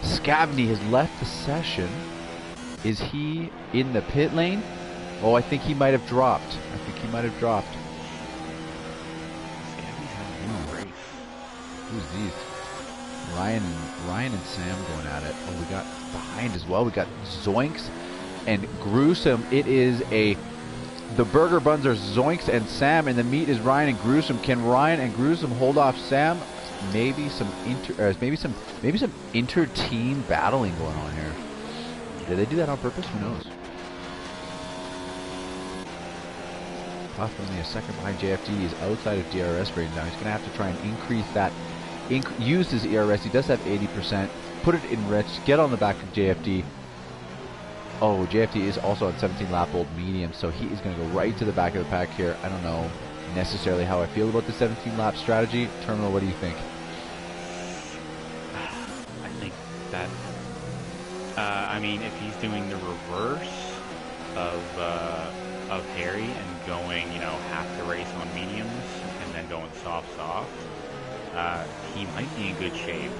Scavney has left the session. Is he in the pit lane? Oh, I think he might have dropped. Scavney's having a race. Who's these? Ryan and Sam going at it. Oh, we got behind as well. We got Zoinks and Gruesome. It is a The burger buns are Zoinks and Sam, and the meat is Ryan and Gruesome. Can Ryan and Gruesome hold off Sam? Maybe some maybe some inter-team battling going on here. Did they do that on purpose? Who knows? Puff only a second behind JFD. He's outside of DRS range now. He's going to have to try and increase that. Use his ERS. He does have 80%. Put it in rich. Get on the back of JFD. Oh, JFD is also on 17 lap old medium, so he is going to go right to the back of the pack here. I don't know necessarily how I feel about the 17 lap strategy. Terminal, what do you think? I think that, I mean, if he's doing the reverse of Harry and going, you know, half the race on mediums and then going soft, he might be in good shape.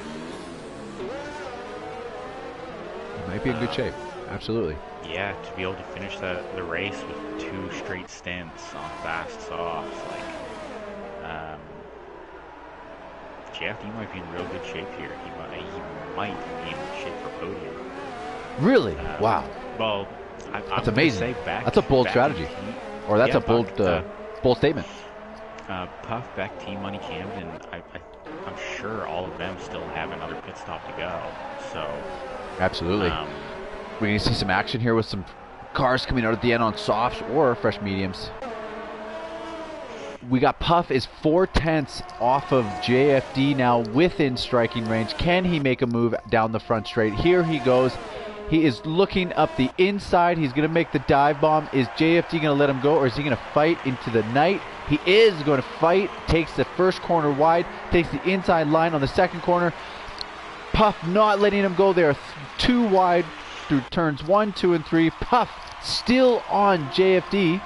He might be in good shape. Absolutely. Yeah, to be able to finish the race with 2 straight stints on fast softs, like, JFD might be in real good shape here. He might be in good shape for podium. Really? Wow. Well, that's amazing. That's a bold strategy, or that's a bold statement. Puff, Beck, T-Money, Camden. I'm sure all of them still have another pit stop to go. So. Absolutely. We're going to see some action here with some cars coming out at the end on softs or fresh mediums. We got Puff is 4/10 off of JFD now within striking range. Can he make a move down the front straight? Here he goes. He is looking up the inside. He's going to make the dive bomb. Is JFD going to let him go, or is he going to fight into the night? He is going to fight. Takes the first corner wide. Takes the inside line on the second corner. Puff not letting him go there. 2 wide through turns 1, 2, and 3. Puff still on JFD.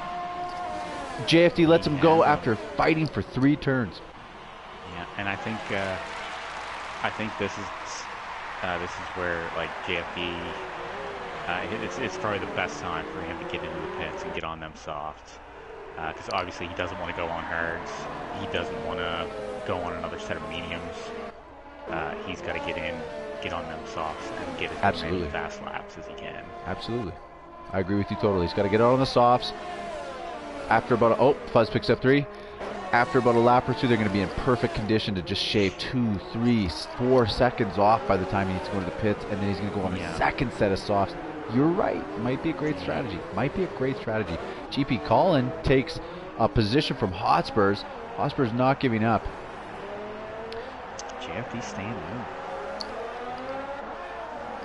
JFD lets him go after fighting for 3 turns. Yeah, and I think this is where, like, JFD, it's probably the best time for him to get into the pits and get on them softs, because obviously he doesn't want to go on hards. He doesn't want to go on another set of mediums. He's got to get on them softs and get as many fast laps as he can. Absolutely. I agree with you totally. He's got to get on the softs. After about Fuzz picks up 3. After about a lap or 2, they're going to be in perfect condition to just shave 2, 3, 4 seconds off by the time he needs to go to the pits, and then he's going to go on a second set of softs. You're right. Might be a great strategy. Might be a great strategy. GP Colin takes a position from Hotspurs. Hotspurs not giving up. JFD staying out.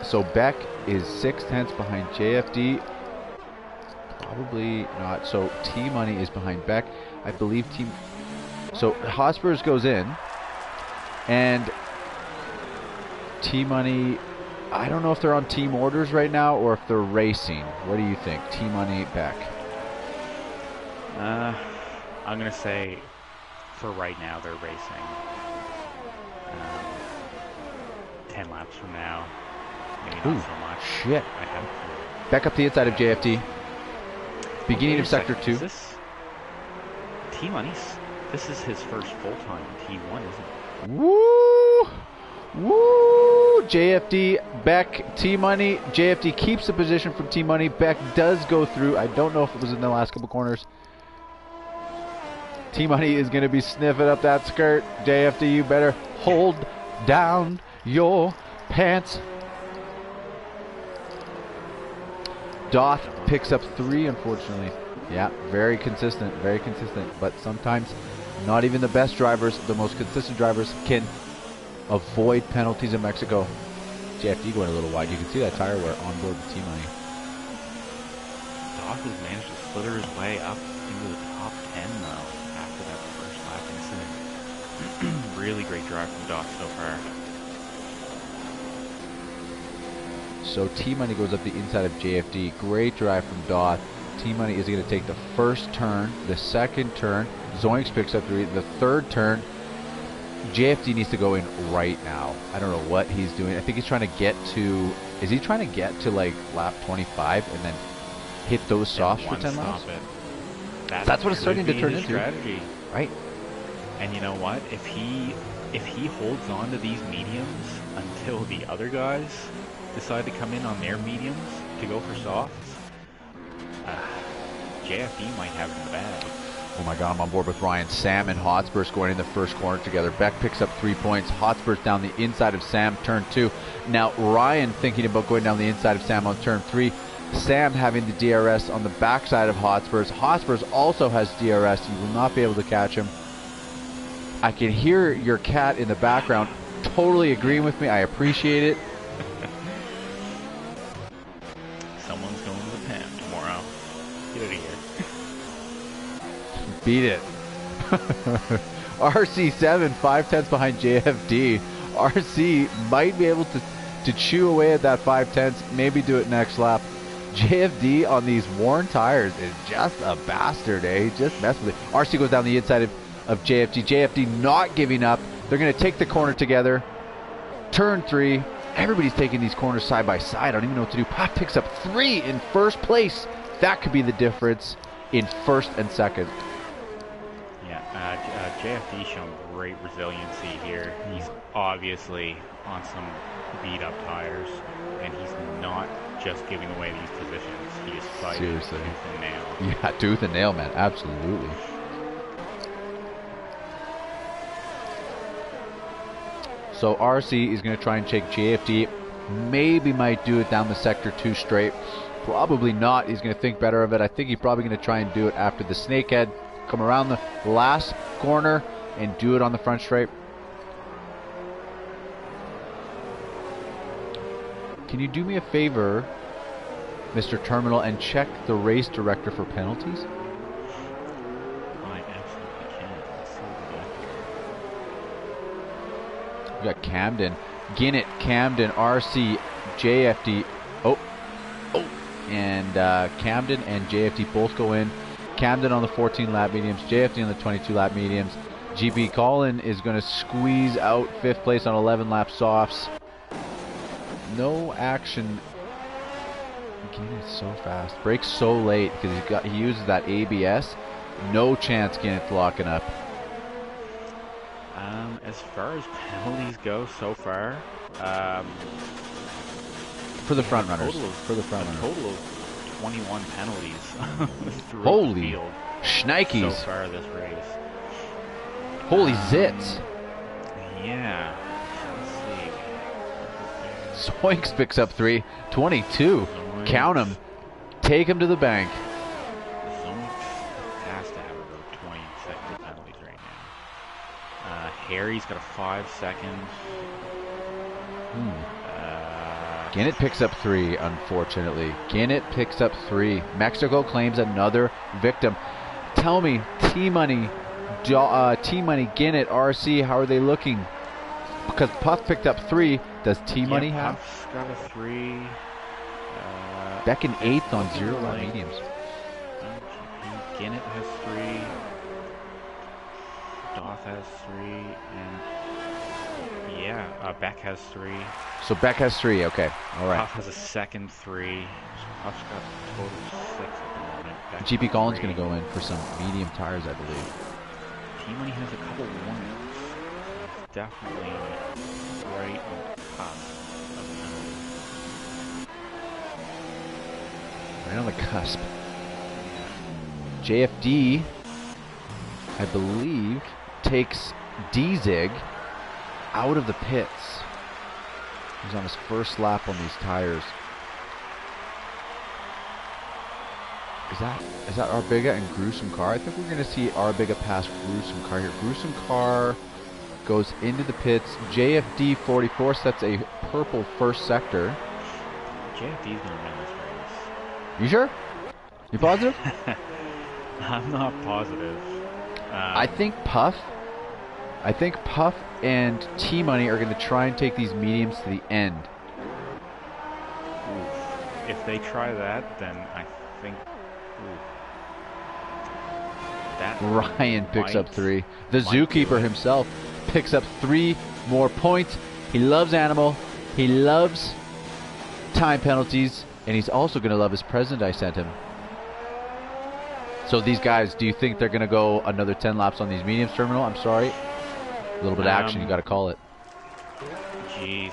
So Beck is 6/10 behind JFD. Probably not. So T-Money is behind Beck. I believe So Hotspurs goes in. And T-Money, I don't know if they're on team orders right now or if they're racing. What do you think? T-Money, Beck. I'm going to say for right now they're racing. 10 laps from now, maybe not so much. Shit. Back up the inside of JFD. Beginning of Sector 2. T-Money's, this is his first full-time T1, isn't it? Woo! Woo! JFD, Beck, T-Money. JFD keeps the position from T-Money. Beck does go through. I don't know if it was in the last couple corners. T-Money is going to be sniffing up that skirt. JFD, you better hold down your pants. Doth picks up 3, unfortunately. Yeah, very consistent, but sometimes not even the best drivers, the most consistent drivers, can avoid penalties in Mexico. JFD going a little wide. You can see that tire wear on board the T-Money. Doth has managed to slither his way up into the top 10 though after that first lap incident. Really great drive from Doth so far. So T-Money goes up the inside of JFD. Great drive from Doth. T-Money is going to take the first turn, the second turn. Zoinks picks up 3, the third turn. JFD needs to go in right now. I don't know what he's doing. I think he's trying to get to... Is he trying to get to, like, lap 25 and then hit those softs for 10 laps? That's what it's starting to turn into. Strategy. Right. And you know what? If he holds on to these mediums until the other guys decide to come in on their mediums to go for softs, JFD might have it in the bag. Oh my God, I'm on board with Ryan. Sam and Hotspurs going in the first corner together. Beck picks up 3 points. Hotspurs down the inside of Sam, turn 2. Now Ryan thinking about going down the inside of Sam on turn 3. Sam having the DRS on the backside of Hotspurs. Hotspurs also has DRS. You will not be able to catch him. I can hear your cat in the background totally agreeing with me. I appreciate it. Someone's going to the pen tomorrow. Get out of here. Beat it. RC7, 5/10 behind JFD. RC might be able to chew away at that 5/10, maybe do it next lap. JFD on these worn tires is just a bastard, eh? Just mess with it. RC goes down the inside of JFD. JFD not giving up. They're going to take the corner together. Turn 3. Everybody's taking these corners side by side. I don't even know what to do. Puff picks up 3 in first place. That could be the difference in first and second. JFD shown great resiliency here. He's obviously on some beat-up tires, and he's not just giving away these positions. He is fighting Seriously. tooth and nail. Yeah, tooth and nail, man. Absolutely. So RC is going to try and take JFD. Maybe might do it down the sector 2 straight. Probably not. He's going to think better of it. I think he's probably going to try and do it after the snakehead. Come around the last corner and do it on the front straight. Can you do me a favor, Mr. Terminal, and check the race director for penalties? I absolutely can. Let's see what We got Camden, Ginnett, Camden, RC, JFD. And Camden and JFD both go in. Camden on the 14 lap mediums, JFD on the 22 lap mediums. GB Colin is going to squeeze out 5th place on 11 lap softs. No action. Ginnett's so fast. Brakes so late because he uses that ABS. No chance Ginnett's locking up. As far as penalties go so far, for the front runners. For the front runners. A total of 21 penalties. Holy the field shnikes. so far this race. Holy zits. Yeah. Let's see. Zoinks picks up 3. 22. Zoinks. Count him. Take him to the bank. Zoinks has to have about 20 second penalties right now. Harry's got a 5 second. Ginnett picks up 3, unfortunately. Ginnett picks up 3. Mexico claims another victim. Tell me, T-Money, Ginnett, RC, how are they looking? Because Puff picked up 3. Does T-Money have? Puff's got a 3. Beck in 8th on 0 lap mediums. Ginnett has 3. Doth has 3. And Beck has 3. So Beck has 3, okay. All right. Puff has a second 3. So Puff's got a total of 6 at the moment. Beck GP Collins going to go in for some medium tires, I believe. T-Money has a couple warnings. He's definitely right on the cusp of penalties. Right on the cusp. JFD, I believe, takes D-Zig out of the pits. He's on his first lap on these tires. Is that Arbiga and Gruesome Car? I think we're going to see Arbiga pass Gruesome Car here. Gruesome Car goes into the pits. JFD 44 sets a purple first sector. JFD's going to win this race. You sure? You positive? I'm not positive. I think Puff and T-Money are going to try and take these mediums to the end. If they try that, then I think that Ryan picks up 3. The Zookeeper himself picks up 3 more points. He loves Animal. He loves time penalties. And he's also going to love his present I sent him. So these guys, do you think they're going to go another 10 laps on these mediums, Terminal? I'm sorry. A little bit of action, you got to call it. Jeez.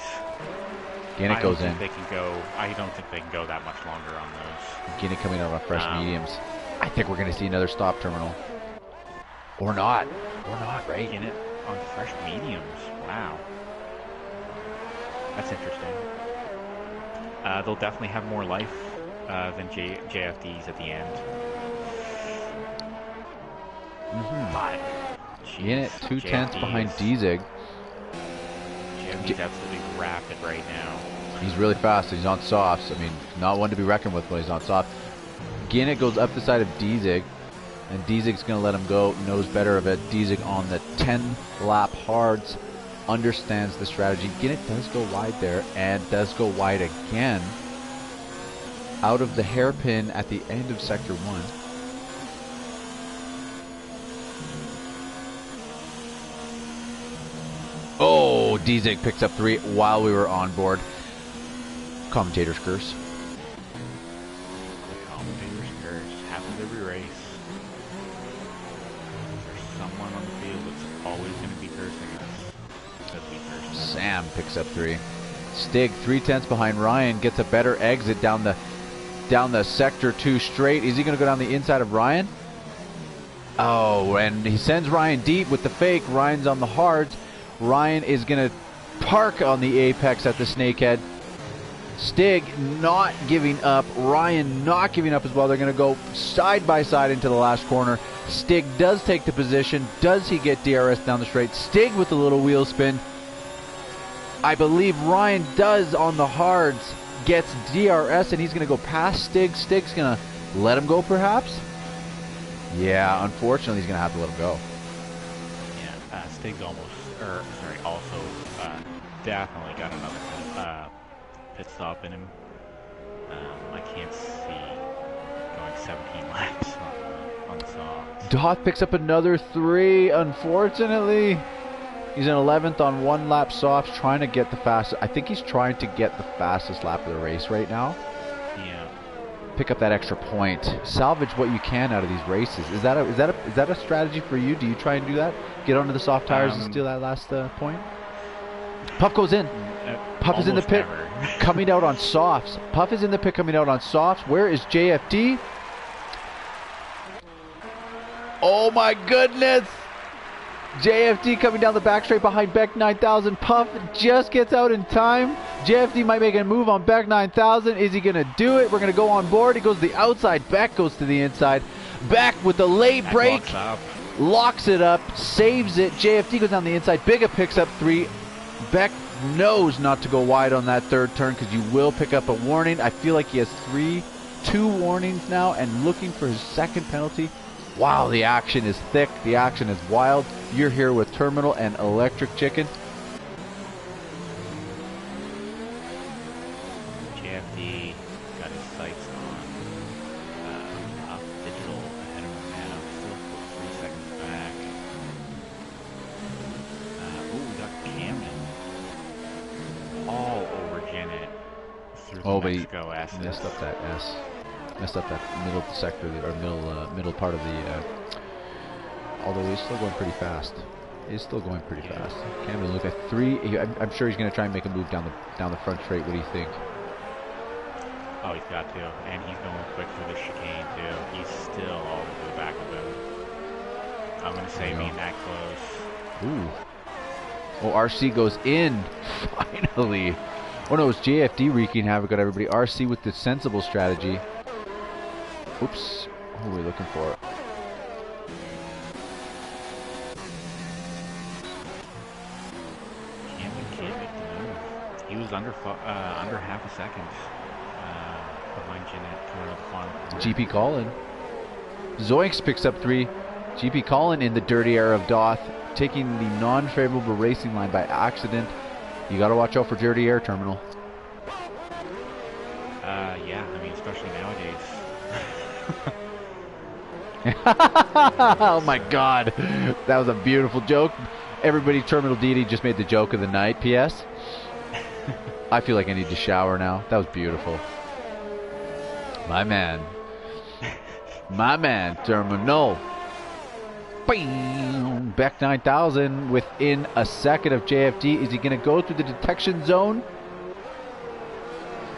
Ginnett goes in. I don't think they can go that much longer on those. Ginnett coming out on fresh mediums. I think we're going to see another stop terminal. Or not. Or not, right? In it on fresh mediums. Wow. That's interesting. They'll definitely have more life than JFDs at the end. But, in it, 2/10 behind DZig. JFD's absolutely rapid right now. He's really fast. He's on softs. I mean, not one to be reckoned with when he's on soft. Ginnett goes up the side of DZig, and DZig's going to let him go. Knows better of it. DZig on the 10-lap hards. Understands the strategy. Ginnett does go wide there, and does go wide again. Out of the hairpin at the end of Sector 1. Oh, DZig picks up 3 while we were on board. Commentator's curse. The commentator's curse happens every race. There's someone on the field that's always going to be cursing us. Because we curse them. Sam picks up 3. Stig 3/10 behind Ryan, gets a better exit down the Sector 2 straight. Is he going to go down the inside of Ryan? Oh, and he sends Ryan deep with the fake. Ryan's on the hards. Ryan is going to park on the apex at the snakehead. Stig not giving up. Ryan not giving up as well. They're going to go side by side into the last corner. Stig does take the position. Does he get DRS down the straight? Stig with a little wheel spin. I believe Ryan does on the hards. Gets DRS, and he's going to go past Stig. Stig's going to let him go, perhaps? Yeah, unfortunately, he's going to have to let him go. Yeah, Stig's also definitely got another pit stop in him. I can't see going 17 laps on the softs. Doth picks up another 3, unfortunately. He's in 11th on 1 lap softs, trying to get the fastest. I think he's trying to get the fastest lap of the race right now. Yeah. Pick up that extra point. Salvage what you can out of these races. Is that a strategy for you? Do you try and do that? Get onto the soft tires and steal that last point? Puff goes in. Puff is in the pit, coming out on softs. Puff is in the pit, coming out on softs. Where is JFD? Oh my goodness! JFD coming down the back straight behind Beck 9000. Puff just gets out in time. JFD might make a move on Beck 9000. Is he going to do it? We're going to go on board. He goes to the outside. Beck goes to the inside. Beck with the late break. Locks it up. Saves it. JFD goes down the inside. Biga picks up 3. Beck knows not to go wide on that third turn because you will pick up a warning. I feel like he has 2 warnings now and looking for his second penalty. Wow, the action is thick. The action is wild. You're here with Terminal and Electric Chicken. JFD got his sights on digital ahead of him now. Still 3 seconds back. We got Camden all over Janet through the Mexico S. Messed up that S. Messed up that middle sector, or middle part of the. Although he's still going pretty fast. He's still going pretty fast. Camden look at 3. I'm sure he's going to try and make a move down the front straight. What do you think? Oh, he's got to, and he's going quick for the chicane too. He's still all over the back of him. I'm going to say being that close. Ooh. Oh, RC goes in finally. Oh no, it's JFD wreaking havoc on everybody. RC with the sensible strategy. Oops. Who are we looking for? Camden can't make the move. He was under half a second behind Jeanette coming out of the final corner. GP Collin. Zoinks picks up 3. GP Collin in the dirty air of Doth, taking the non-favorable racing line by accident. You got to watch out for dirty air, Terminal. Yeah, I mean, especially nowadays. Oh my god, that was a beautiful joke. Everybody, Terminal DD just made the joke of the night. P.S. I feel like I need to shower now. That was beautiful. My man. My man, Terminal. Bam! Beck 9000 within a second of JFD. Is he going to go through the detection zone?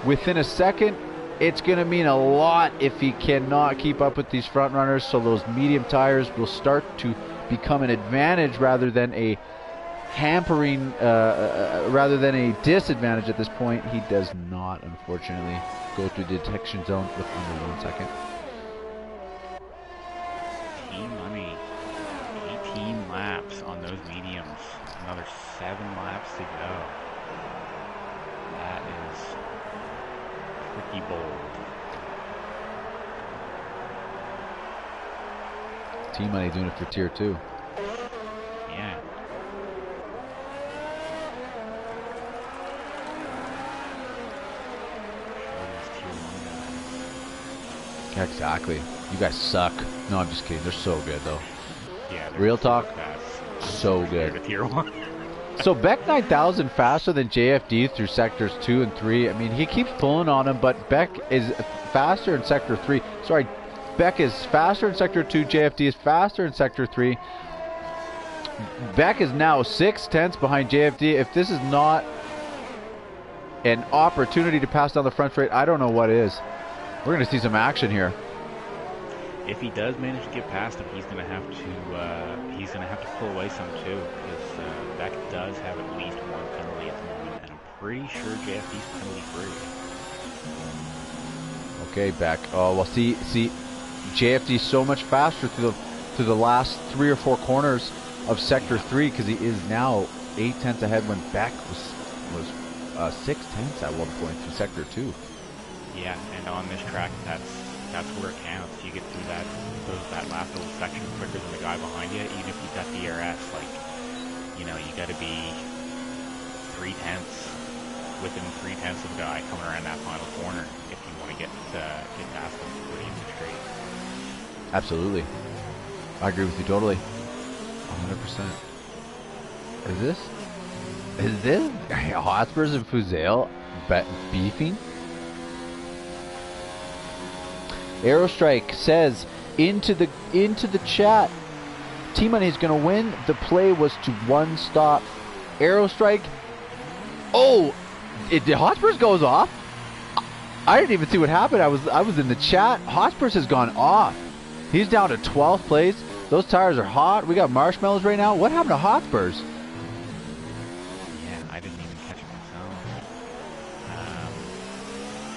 Within a second. It's going to mean a lot if he cannot keep up with these front runners, so those medium tires will start to become an advantage rather than a hampering, rather than a disadvantage at this point. He does not, unfortunately, go through the detection zone with under 1 second. Team Money, 18 laps on those mediums. Another 7 laps to go. That is pretty bold. Team Money doing it for Tier 2. Yeah. Yeah, exactly. You guys suck. No, I'm just kidding. They're so good, though. Yeah. Real talk, so good. Tier 1. So Beck 9000 faster than JFD through sectors 2 and 3. I mean, he keeps pulling on him, but Beck is faster in sector 3. Sorry, Beck is faster in sector 2. JFD is faster in sector 3. Beck is now 6/10 behind JFD. If this is not an opportunity to pass down the front straight, I don't know what is. We're going to see some action here. If he does manage to get past him, he's going to have to pull away some too, because Beck does have at least 1 penalty at the moment, and I'm pretty sure JFD's penalty free. Okay, Beck. Oh well, see, JFD's so much faster through the last 3 or 4 corners of sector 3, because he is now 8/10 ahead when Beck was 6/10 at one point through sector 2. Yeah, and on this track, that's where it counts. You get through that last little section quicker than the guy behind you, even if you've got DRS. Like, you know, you got to be 3/10 within 3/10 of the guy coming around that final corner if you want to get past them pretty in the straight. Absolutely, I agree with you totally, 100%. Is this Hotspurs and Fuzel beefing? Aerostrike says into the chat, Team Money is going to win. The play was to 1 stop. Aerostrike. Oh, the Hotspurs goes off. I didn't even see what happened. I was in the chat. Hotspurs has gone off. He's down to 12th place. Those tires are hot. We got marshmallows right now. What happened to Hotspurs? Yeah, I didn't even catch it myself.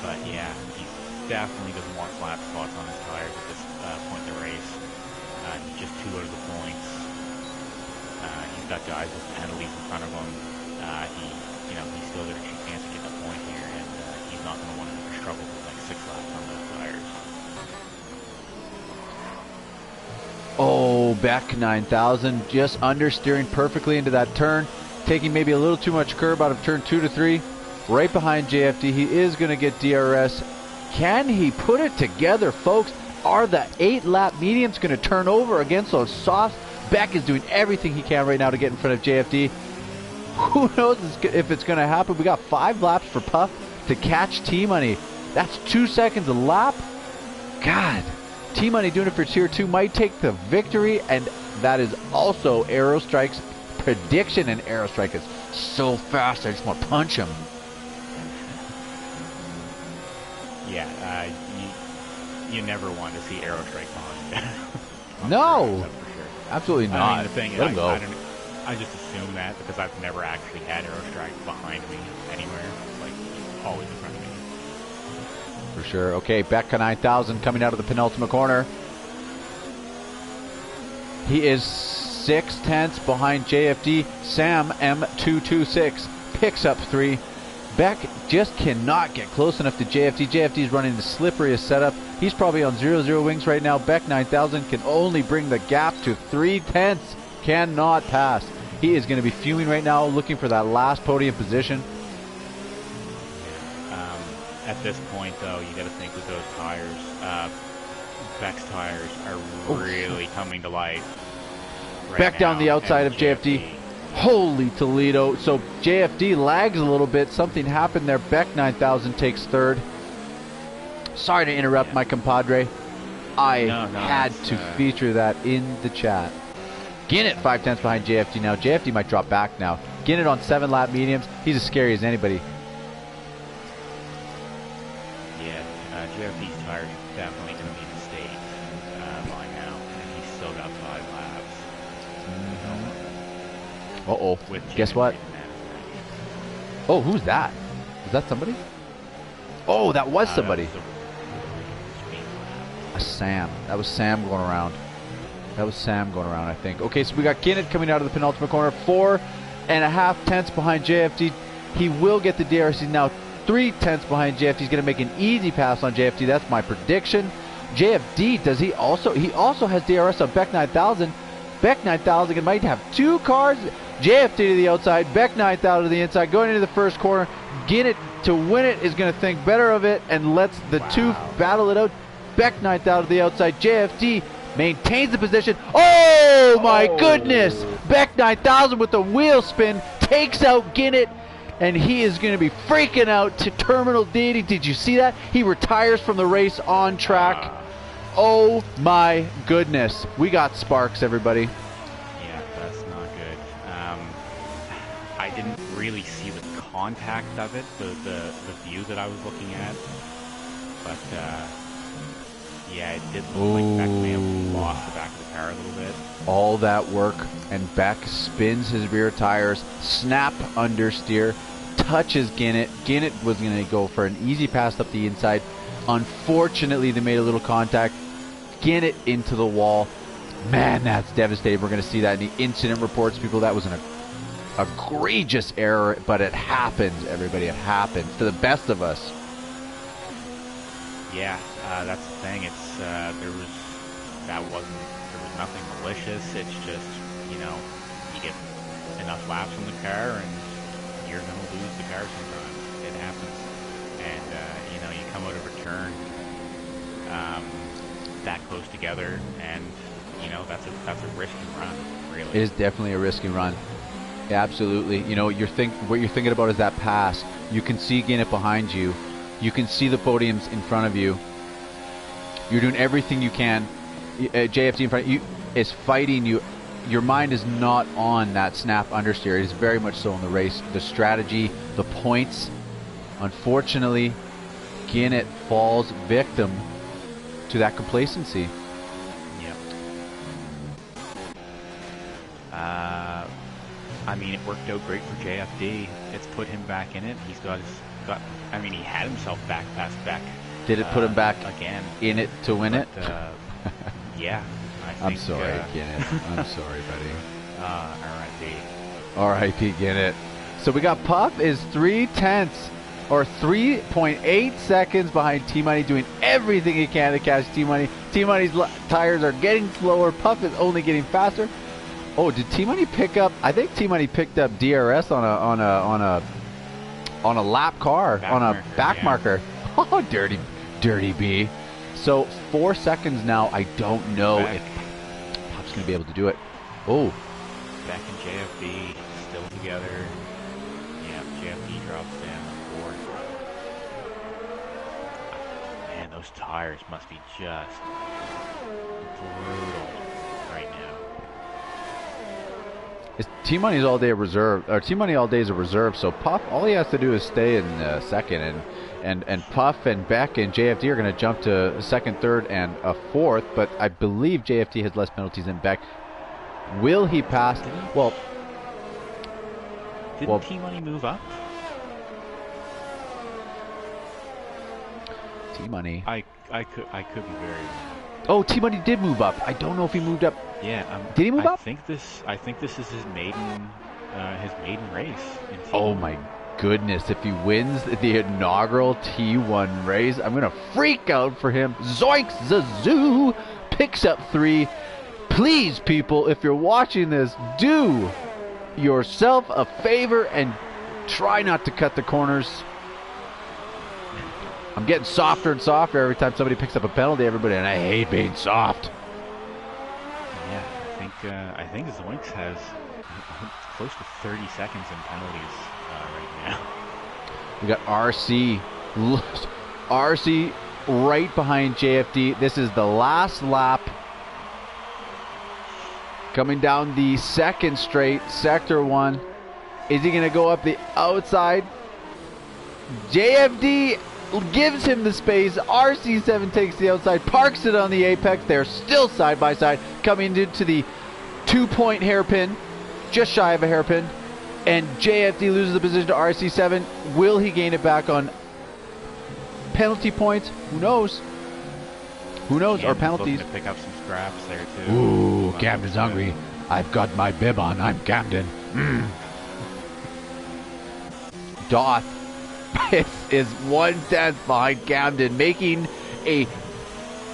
But yeah, he definitely doesn't want flat spots on his tires at this point in the race. He's just 2 out of the points. He's got guys with penalties in front of him. He's still got a chance to get the point here, and he's not going to want to struggle with like 6 laps on those tires. Oh, Beck 9000 just understeering perfectly into that turn, taking maybe a little too much curb out of turn 2 to 3. Right behind JFD, he is going to get DRS. Can he put it together, folks? Are the 8-lap mediums going to turn over against those softs? Beck is doing everything he can right now to get in front of JFD. Who knows if it's going to happen? We got 5 laps for Puff to catch T-Money. That's 2 seconds a lap. God, T-Money doing it for Tier 2 might take the victory, and that is also Aerostrike's prediction, and Aerostrike is so fast, I just want to punch him. Yeah, you never want to see Aerostrike behind. No, sure, for sure. Absolutely not. I mean, the thing is, I I just assume that because I've never actually had Aerostrike behind me anywhere. Like, he's always in front of me. For sure. Okay, Becca 9000 coming out of the penultimate corner. He is 6/10 behind JFD. Sam M226 picks up 3. Beck just cannot get close enough to JFD. JFD is running the slipperiest setup. He's probably on 0-0 wings right now. Beck 9000 can only bring the gap to 3/10. Cannot pass. He is going to be fuming right now, looking for that last podium position. At this point, though, you got to think with those tires, Beck's tires are really coming to life. Beck down the outside of JFD. Holy Toledo. So JFD lags a little bit. Something happened there. Beck 9000 takes 3rd. Sorry to interrupt, my compadre. I had to feature that in the chat. Ginnett 5/10 behind JFD now. JFD might drop back now. Ginnett on 7-lap mediums. He's as scary as anybody. Yeah, JFD's tires are definitely going to be in a state by now, and he's still got 5 laps. Uh-oh. With Guess what? Oh, who's that? Was that somebody? Oh, that was somebody. A Sam. That was Sam going around. That was Sam going around, I think. Okay, so we got Ginnett coming out of the penultimate corner. 4.5 tenths behind JFD. He will get the DRS. He's now 3 tenths behind JFD. He's going to make an easy pass on JFD. That's my prediction. JFD, does he also? He also has DRS on Beck 9000. Beck 9000 might have 2 cars. JFD to the outside. Beck 9000 to the inside. Going into the first corner. Ginnett to win it is going to think better of it and lets the two battle it out. Beck 9000 to the outside. JFD maintains the position. Oh my goodness! Beck 9000 with the wheel spin takes out Ginnett, and he is going to be freaking out to Terminal D. Did you see that? He retires from the race on track. Oh my goodness. We got sparks, everybody. Yeah, that's not good. I didn't really see the contact of it, the view that I was looking at, but yeah, it did look like Beck may have lost the back of the car a little bit. All that work, and Beck spins his rear tires, snap understeer, touches Ginnett. Ginnett was going to go for an easy pass up the inside. Unfortunately, they made a little contact. Ginnett into the wall. Man, that's devastating. We're going to see that in the incident reports, people. That was an egregious error, but it happens, everybody. It happens to the best of us. Yeah, that's the thing. It's there was nothing malicious. It's just, you know, you get enough laps on the car and you're gonna lose the car sometimes. It happens, and you know, you come out of a turn that close together, and you know, that's a risky run, really. It is definitely a risky run. Yeah, absolutely. You know, what you're thinking about is that pass. You can see Ginnett behind you. You can see the podiums in front of you. You're doing everything you can. JFD in front of you is fighting you. Your mind is not on that snap understeer. It is very much so in the race. The strategy, the points. Unfortunately, Ginnett falls victim to that complacency. Yep. I mean, it worked out great for JFD. It's put him back in it. He's got I mean, he had himself back past Beck. Did it put him back again in it to win it? Yeah. I'm sorry, Ginnett. I'm sorry, buddy. R.I.P. R.I.P. Ginnett. So we got Puff is 3 tenths or 3.8 seconds behind T-Money, doing everything he can to catch T-Money. T-Money's tires are getting slower. Puff is only getting faster. Oh, did T-Money pick up? I think T-Money picked up DRS on a lap car, on a back marker. Oh, dirty B. So 4 seconds now. I don't know if Puff's going to be able to do it. Oh. Beck and JFB still together. Yeah, JFB drops down to 4th. Man, those tires must be just brutal right now. T-Money's all day a reserve, or T-Money all day is a reserve. So Puff, all he has to do is stay in second, and Puff and Beck and JFD are going to jump to second, third, and a fourth. But I believe JFD has less penalties than Beck. Will he pass? Well, didn't T-Money move up? T-Money. I could be very wrong. Oh, T-Money did move up. I don't know if he moved up. Yeah. Did he move up? I think this is his maiden race. Oh my goodness! If he wins the inaugural T1 race, I'm gonna freak out for him. Zoinks! Zazoo picks up 3. Please, people, if you're watching this, do yourself a favor and try not to cut the corners. I'm getting softer and softer every time somebody picks up a penalty, everybody, and I hate being soft. Yeah, I think Zoinks has close to 30 seconds in penalties right now. We got RC right behind JFD. This is the last lap. Coming down the second straight, sector 1. Is he going to go up the outside? JFD gives him the space. RC7 takes the outside, parks it on the apex. They're still side by side, coming into the 2-point hairpin, just shy of a hairpin. And JFD loses the position to RC7. Will he gain it back on penalty points? Who knows? Who knows? Or penalties. To pick up some scraps there too. Ooh, Camden's hungry. I've got my bib on. I'm Camden. Doth is 1/10 behind Camden, making a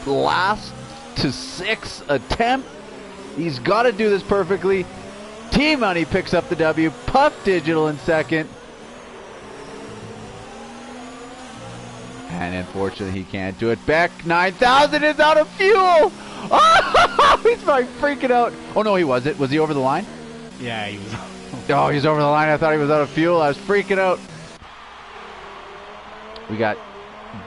last to 6 attempt. He's got to do this perfectly. T-Money picks up the W. Puff Digital in second. And unfortunately, he can't do it. Beck 9000 is out of fuel. Oh, he's probably freaking out. Oh, no, he wasn't. Was he over the line? Yeah, he was. Oh, he's over the line. I thought he was out of fuel. I was freaking out. We got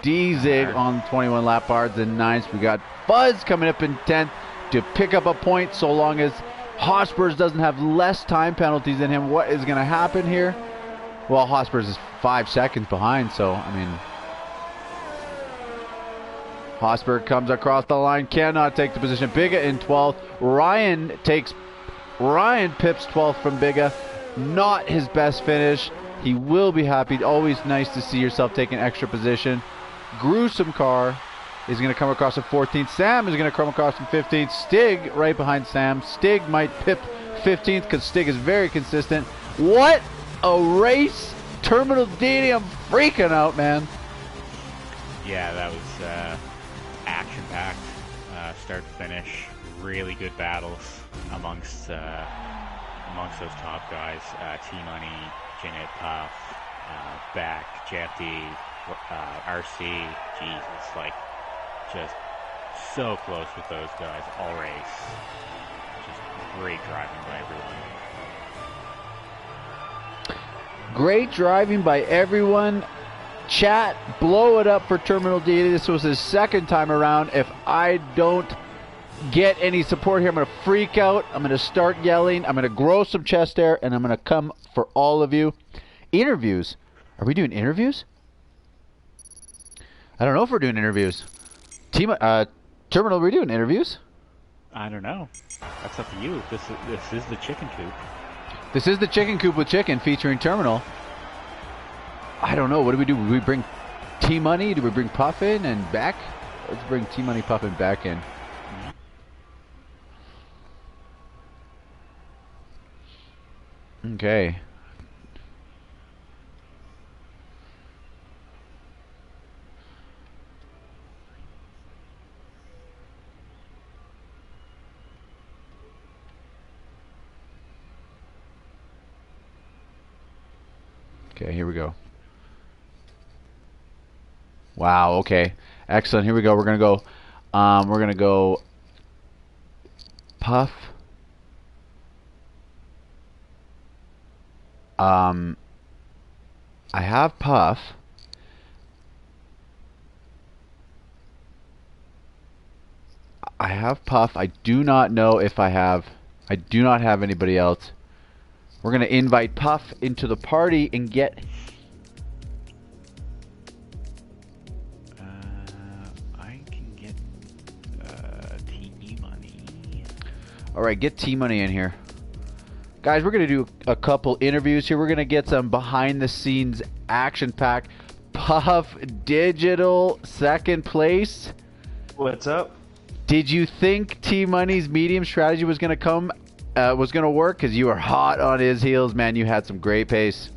D-Zig on 21 lap bars in 9th. We got Fuzz coming up in 10th to pick up a point so long as Hospers doesn't have less time penalties than him. What is going to happen here? Well, Hospers is 5 seconds behind, so, I mean... Hosberg comes across the line, cannot take the position. Biga in 12th. Ryan pips 12th from Biga. Not his best finish. He will be happy. Always nice to see yourself take an extra position. Gruesome car is going to come across in 14th. Sam is going to come across in 15th. Stig right behind Sam. Stig might pip 15th because Stig is very consistent. What a race. Terminal D, I'm freaking out, man. Yeah, that was action-packed, start to finish. Really good battles amongst those top guys. T-Money, Janet Puff, Beck, JFD, RC. Jesus, like, just so close with those guys all race. Just great driving by everyone. Great driving by everyone. Chat, blow it up for Terminal D. This was his second time around. If I don't get any support here, I'm going to freak out. I'm going to start yelling. I'm going to grow some chest hair, and I'm going to come for all of you. Interviews. Are we doing interviews? I don't know if we're doing interviews. Terminal, are we doing interviews? I don't know. That's up to you. This is the chicken coop. This is the chicken coop with chicken featuring Terminal. I don't know. What do we do? Do we bring T-Money? Do we bring Puff in and back? Let's bring T-Money, Puff, and back in. Okay. Okay, here we go. Wow, okay. Excellent. Here we go. We're going to go Puff. I have Puff. I do not know if I do not have anybody else. We're going to invite Puff into the party and get... I can get T-Money. Alright, get T-Money in here. Guys, we're going to do a couple interviews here. We're going to get some behind-the-scenes action pack. Puff Digital, second place. What's up? Did you think T-Money's medium strategy was going to work? Because you were hot on his heels, man. You had some great pace.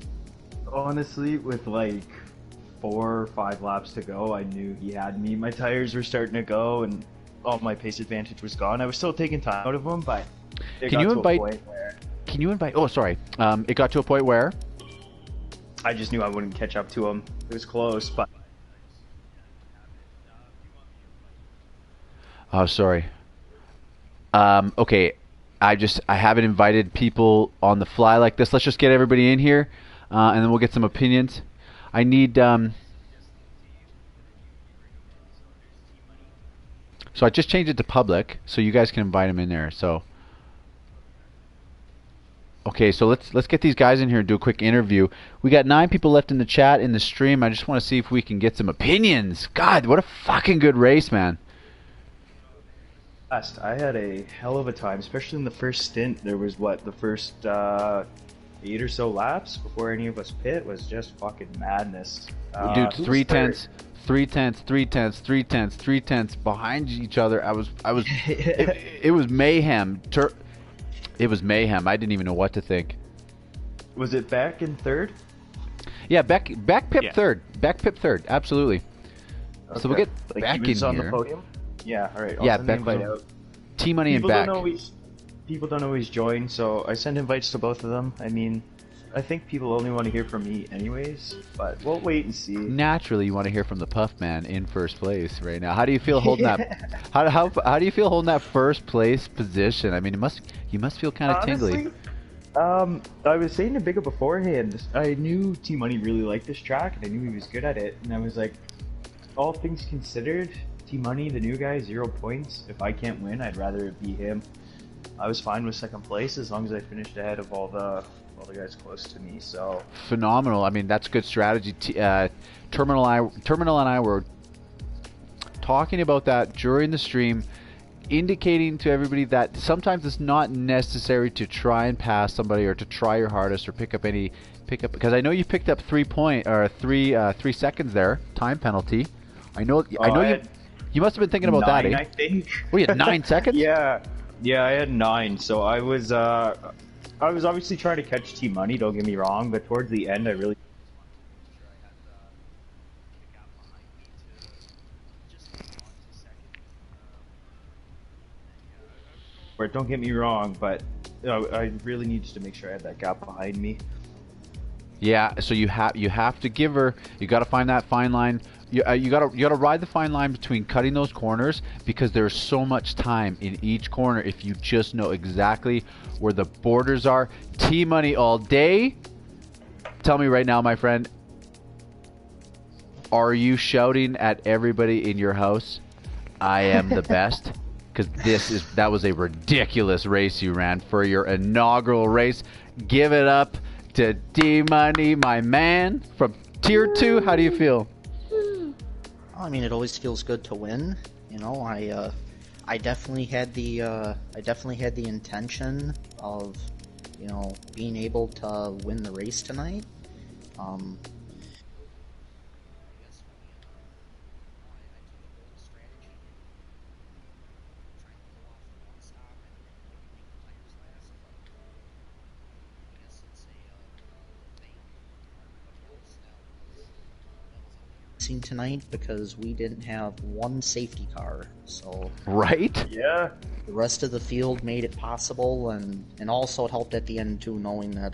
Honestly, with like 4 or 5 laps to go, I knew he had me. My tires were starting to go, and all my pace advantage was gone. I was still taking time out of him, but it got to a point where... Can you invite... Oh, sorry. It got to a point where... I just knew I wouldn't catch up to him. It was close, but... Oh, sorry. Okay. I haven't invited people on the fly like this. Let's just get everybody in here, and then we'll get some opinions. I need... So I just changed it to public, so you guys can invite him in there. So... Okay, so let's get these guys in here and do a quick interview. We got 9 people left in the chat in the stream. I just want to see if we can get some opinions. God, what a fucking good race, man. I had a hell of a time, especially in the first stint. There was the first 8 or so laps before any of us pit was just fucking madness. Dude, 3 tenths, 3 tenths, 3 tenths, 3 tenths, 3 tenths behind each other. It was mayhem. It was mayhem. I didn't even know what to think. Was it Beck in third? Yeah, Beck pipped third. Beck pipped third. Absolutely. Okay. So we'll get Beck he was in on here. The podium? Yeah, all right. Yeah, Beck was out. T-Money and Beck. People don't always join, so I send invites to both of them. I mean, I think people only want to hear from me anyways, but we'll wait and see. Naturally, you want to hear from the Puff Man in first place right now. How do you feel holding that? How do you feel holding that first place position? I mean, you must feel kind of tingly. I was saying to Bigga beforehand, I knew T-Money really liked this track, and I knew he was good at it, and I was like, all things considered, T-Money, the new guy, 0 points. If I can't win, I'd rather it be him. I was fine with second place as long as I finished ahead of all the guys close to me. So phenomenal. I mean, that's good strategy. Terminal and I were talking about that during the stream, indicating to everybody that sometimes it's not necessary to try and pass somebody or to try your hardest or pick up because I know you picked up 3 seconds there, time penalty. I know you must have been thinking about 9, that. I think. We had 9 seconds. Yeah, I had 9. So I was obviously trying to catch T-Money. Don't get me wrong, but towards the end, I really. Don't get me wrong, but I really needed to make sure I had that gap behind me. Yeah, so you have to give her. You got to find that fine line. You gotta ride the fine line between cutting those corners because there's so much time in each corner if you just know exactly where the borders are. T-Money all day. Tell me right now, my friend, are you shouting at everybody in your house, "I am the best"? Because that was a ridiculous race you ran for your inaugural race. Give it up to T-Money, my man, from Tier 2. How do you feel? I mean, it always feels good to win. You know, I definitely had the intention of, you know, being able to win the race tonight. Tonight because we didn't have one safety car, so right. Yeah, the rest of the field made it possible, and also it helped at the end too, knowing that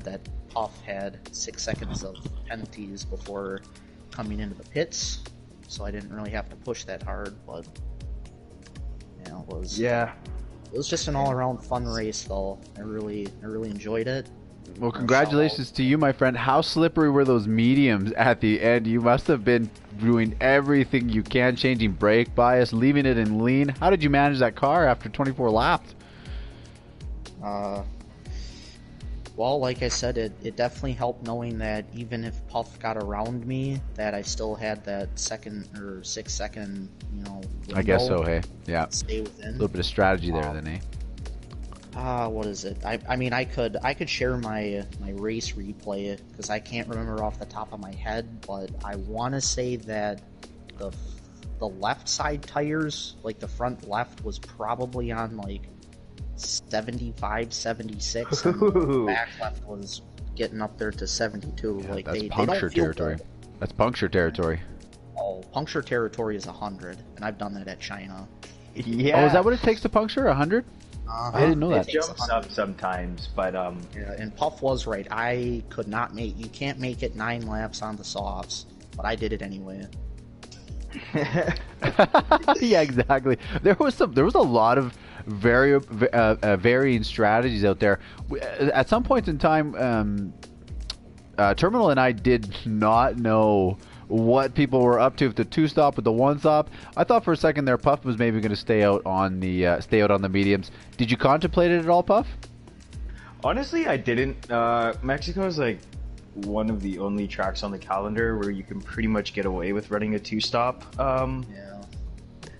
that Puff had 6 seconds of penalties before coming into the pits, so I didn't really have to push that hard. But you know, it was just an all-around fun race, though. I really enjoyed it. Well, congratulations to you, my friend. How slippery were those mediums at the end? You must have been doing everything you can, changing brake bias, leaving it in lean. How did you manage that car after 24 laps? Well, like I said, it definitely helped knowing that even if Puff got around me, that I still had that 2nd or 6 second, you know, window. I guess so, hey. Yeah. Stay within. A little bit of strategy there, then, eh? What is it? I mean, I could share my race replay because I can't remember off the top of my head, but I want to say that the left side tires, like the front left, was probably on like 75, 76, and the back left was getting up there to 72. Yeah, like that's they puncture don't feel territory. good. That's puncture territory. Oh, puncture territory is 100, and I've done that at China. Yeah. Oh, is that what it takes to puncture 100? I didn't know that. It jumps up sometimes, but yeah, and Puff was right. You can't make it 9 laps on the softs, but I did it anyway. Yeah, exactly. There was a lot of varying strategies out there. At some points in time, Terminal and I did not know what people were up to with the 2-stop, with the 1-stop. I thought for a second there Puff was maybe going to stay out on the mediums. Did you contemplate it at all, Puff? Honestly, I didn't. Mexico is like one of the only tracks on the calendar where you can pretty much get away with running a two-stop. Yeah.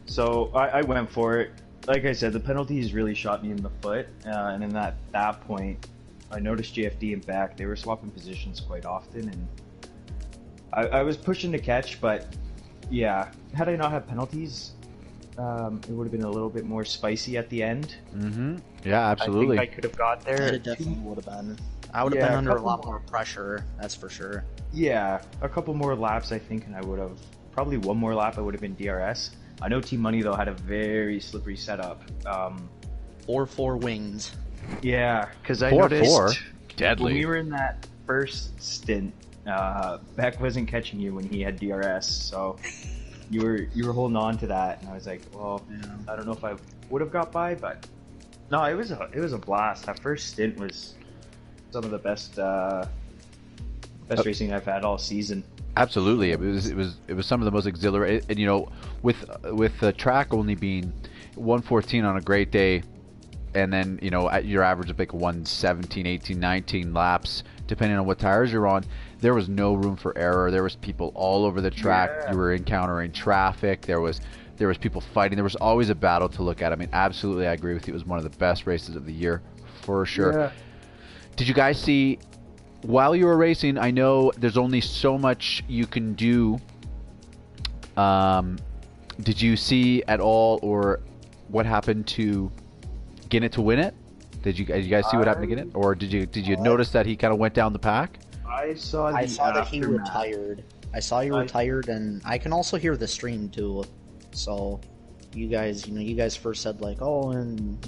So I went for it. Like I said, the penalties really shot me in the foot, and in that point, I noticed JFD and Beck, they were swapping positions quite often, and I was pushing to catch, but yeah, had I not had penalties, it would have been a little bit more spicy at the end. Mm-hmm. Yeah, absolutely. I think I could have got there. It definitely would have been. I would have been under a lot more pressure, that's for sure. Yeah, a couple more laps, I think, and I would have... Probably one more lap, I would have been DRS. I know Team Money, though, had a very slippery setup. 4-4 wings. Yeah, because I 4-4? noticed... Deadly. When we were in that first stint, Beck wasn't catching you when he had DRS, so you were holding on to that, and I was like, well, Yeah. I don't know if I would have got by, but... No, it was a blast. That first stint was some of the best racing I've had all season. Absolutely, it was some of the most exhilarating. And you know, with the track only being 114 on a great day, and then you know at your average of like 117, 18, 19 laps, depending on what tires you're on, there was no room for error. There was people all over the track. Yeah. You were encountering traffic. There was people fighting. There was always a battle to look at. I mean, absolutely, I agree with you. It was one of the best races of the year, for sure. Yeah. Did you guys see? While you were racing, I know there's only so much you can do. Did you see at all, or what happened to Ginnett to win it? Did you guys see what happened to Ginnett, or did you notice that he kind of went down the pack? I saw that he retired. I saw he retired, and I can also hear the stream too. So, you guys first said like, oh, and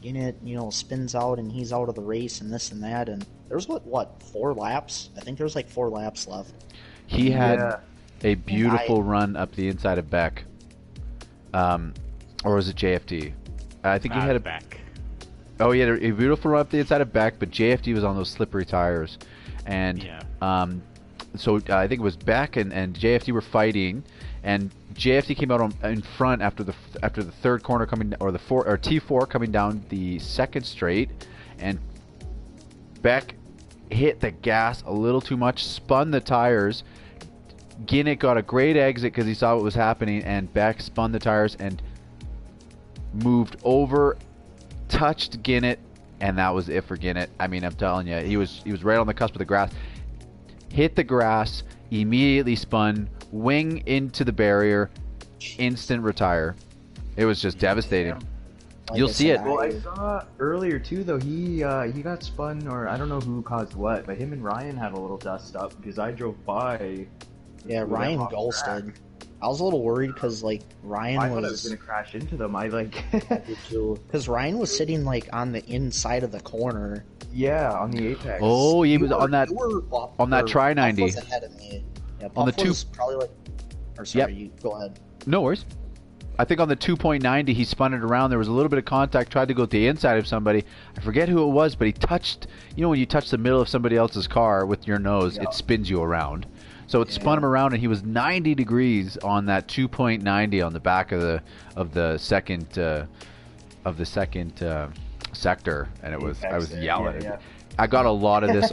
Ginnett, spins out and he's out of the race and this and that, and there's what 4 laps? I think there's like 4 laps left. He had a beautiful run up the inside of Beck, or was it JFD? I think he had a Beck. Oh, he had a beautiful run up the inside of Beck, but JFD was on those slippery tires, and so I think it was Beck and JFD were fighting, and JFD came out in front after the third corner coming, or T4 coming down the second straight, and Beck hit the gas a little too much, spun the tires. Ginnett got a great exit because he saw what was happening, and Beck spun the tires and moved over, touched Ginnett, and that was it for Ginnett. I mean, I'm telling you, he was right on the cusp of the grass, hit the grass, immediately spun, wing into the barrier, instant retire. It was just devastating. You'll see it. Well, I saw earlier too, though, he got spun, or I don't know who caused what, but him and Ryan had a little dust up because I drove by. Yeah, Ryan ghosted. I was a little worried because like Ryan I thought I was gonna crash into them. Because Ryan was sitting like on the inside of the corner. Yeah, on the apex. Oh, he was on that Tri 90. Was ahead of me. Yeah, on the two, probably like. Or sorry, you go ahead. No worries. I think on the 2.90 he spun it around. There was a little bit of contact. Tried to go to the inside of somebody. I forget who it was, but he touched. You know when you touch the middle of somebody else's car with your nose, it spins you around. So it spun him around, and he was 90 degrees on that 2.90 on the back of the second sector, and it was I was yelling. Yeah. I got a lot of this.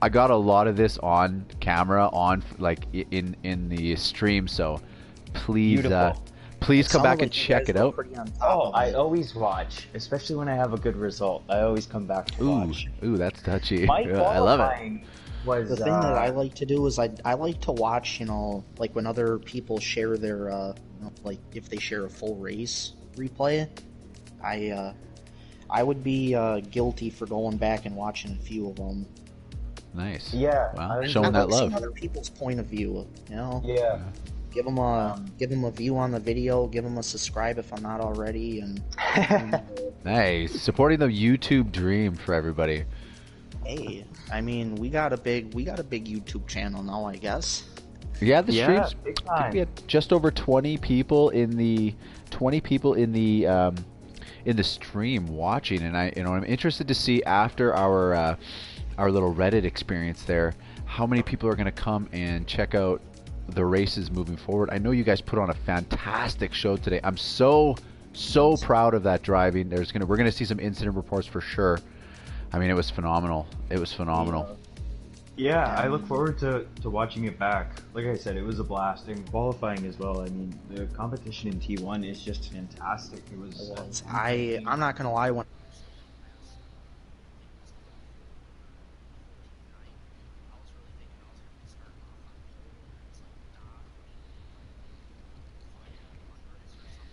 I got a lot of this on camera, like in the stream. So please, please come back and check it out. Oh, I always watch, especially when I have a good result. I always come back to watch. Ooh, that's touchy. I love it. The thing that I like to do is I like to watch, like when other people share their, like if they share a full race replay, I would be guilty for going back and watching a few of them. Nice. Yeah. Well, showing that love. Other people's point of view, Yeah. Give them a view on the video. Give them a subscribe if I'm not already, and nice, supporting the YouTube dream for everybody. Hey, I mean, we got a big YouTube channel now, I guess. Yeah, the streams could be at just over 20 people in the stream watching, and I'm interested to see after our little Reddit experience there, how many people are going to come and check out the races moving forward. I know you guys put on a fantastic show today. I'm so proud of that driving. We're going to see some incident reports for sure. I mean, it was phenomenal. It was phenomenal. Yeah, I look forward to watching it back. Like I said, it was a blast, and qualifying as well. I mean, the competition in T1 is just fantastic. It was. I'm not gonna lie, when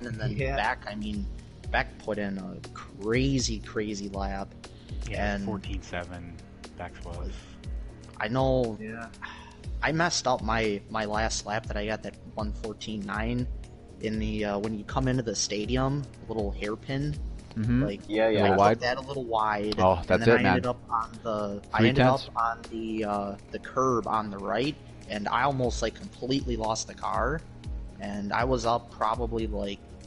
and then Beck put in a crazy lap. Yeah, and 14.7 Bex was. I know. Yeah. I messed up my last lap that I got that 1:14.9 in the when you come into the stadium, little hairpin. Mm-hmm. Yeah. I put wide. that a little wide. Oh, that's and then it, man. I ended up on the curb on the right, and I almost completely lost the car, and I was up probably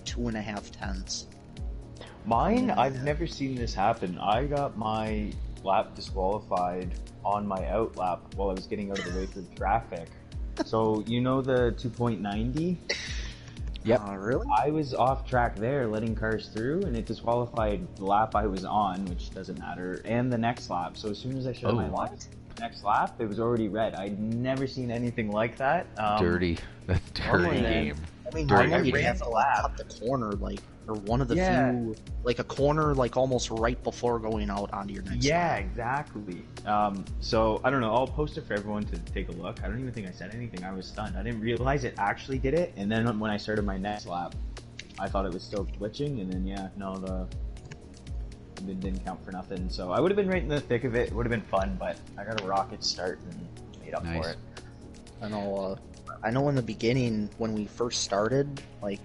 2.5 tenths. Mine, I've never seen this happen. I got my lap disqualified on my out lap while I was getting out of the way through traffic. So, you know the 2.90? Yep. Really? I was off track there letting cars through, and it disqualified the lap I was on, which doesn't matter, and the next lap. So as soon as I showed my next lap, it was already red. I'd never seen anything like that. Dirty. That's dirty game. I mean, Dirty. normally you ran have the to lap. cut the corner, or one of the Yeah. few, a corner, almost right before going out onto your next Yeah, lap. exactly. So I don't know. I'll post it for everyone to take a look. I don't even think I said anything. I was stunned. I didn't realize it actually did it. And then when I started my next lap, I thought it was still glitching. And then it didn't count for nothing. So I would have been right in the thick of it. It would have been fun, but I got a rocket start and made up for it. I know in the beginning when we first started, I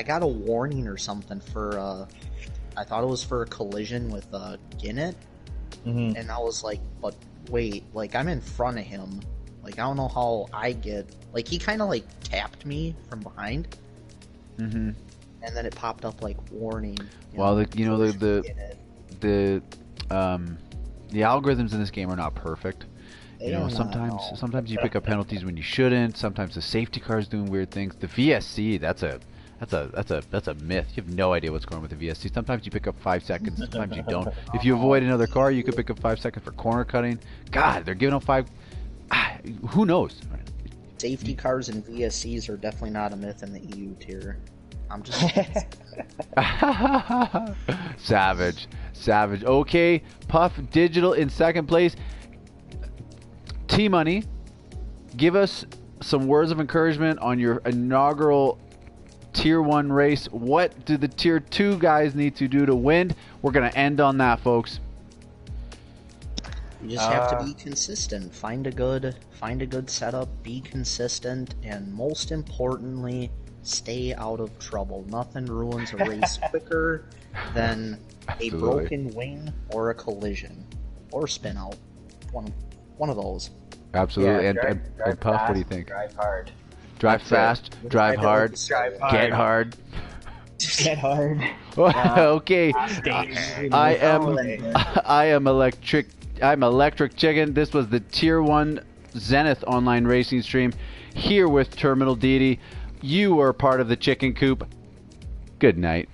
got a warning or something for I thought it was for a collision with Ginnett, and I was like, but wait, I'm in front of him, I don't know how I get, he kind of tapped me from behind, and then it popped up warning. Well, the algorithms in this game are not perfect. Sometimes you pick up penalties when you shouldn't. Sometimes the safety car is doing weird things. The VSC, that's a myth. You have no idea what's going on with the VSC. Sometimes you pick up 5 seconds. Sometimes you don't. If you avoid another car, you could pick up 5 seconds for corner cutting. God, they're giving up 5. Who knows? Safety cars and VSCs are definitely not a myth in the EU tier. I'm just savage. Okay, Puff Digital in second place. T-Money, give us some words of encouragement on your inaugural Tier 1 race. What do the Tier 2 guys need to do to win? We're going to end on that, folks. You just have to be consistent. Find a good setup, be consistent, and most importantly, stay out of trouble. Nothing ruins a race quicker than a broken wing or a collision or spin out. One of those. Absolutely. Yeah, and Puff, what do you think? Drive hard. Drive fast, drive hard, get hard. Get hard. Okay. I am electric. I'm Electric Chicken. This was the Tier 1 Zenith Online Racing stream here with Terminal Deity. You are part of the Chicken Coop. Good night.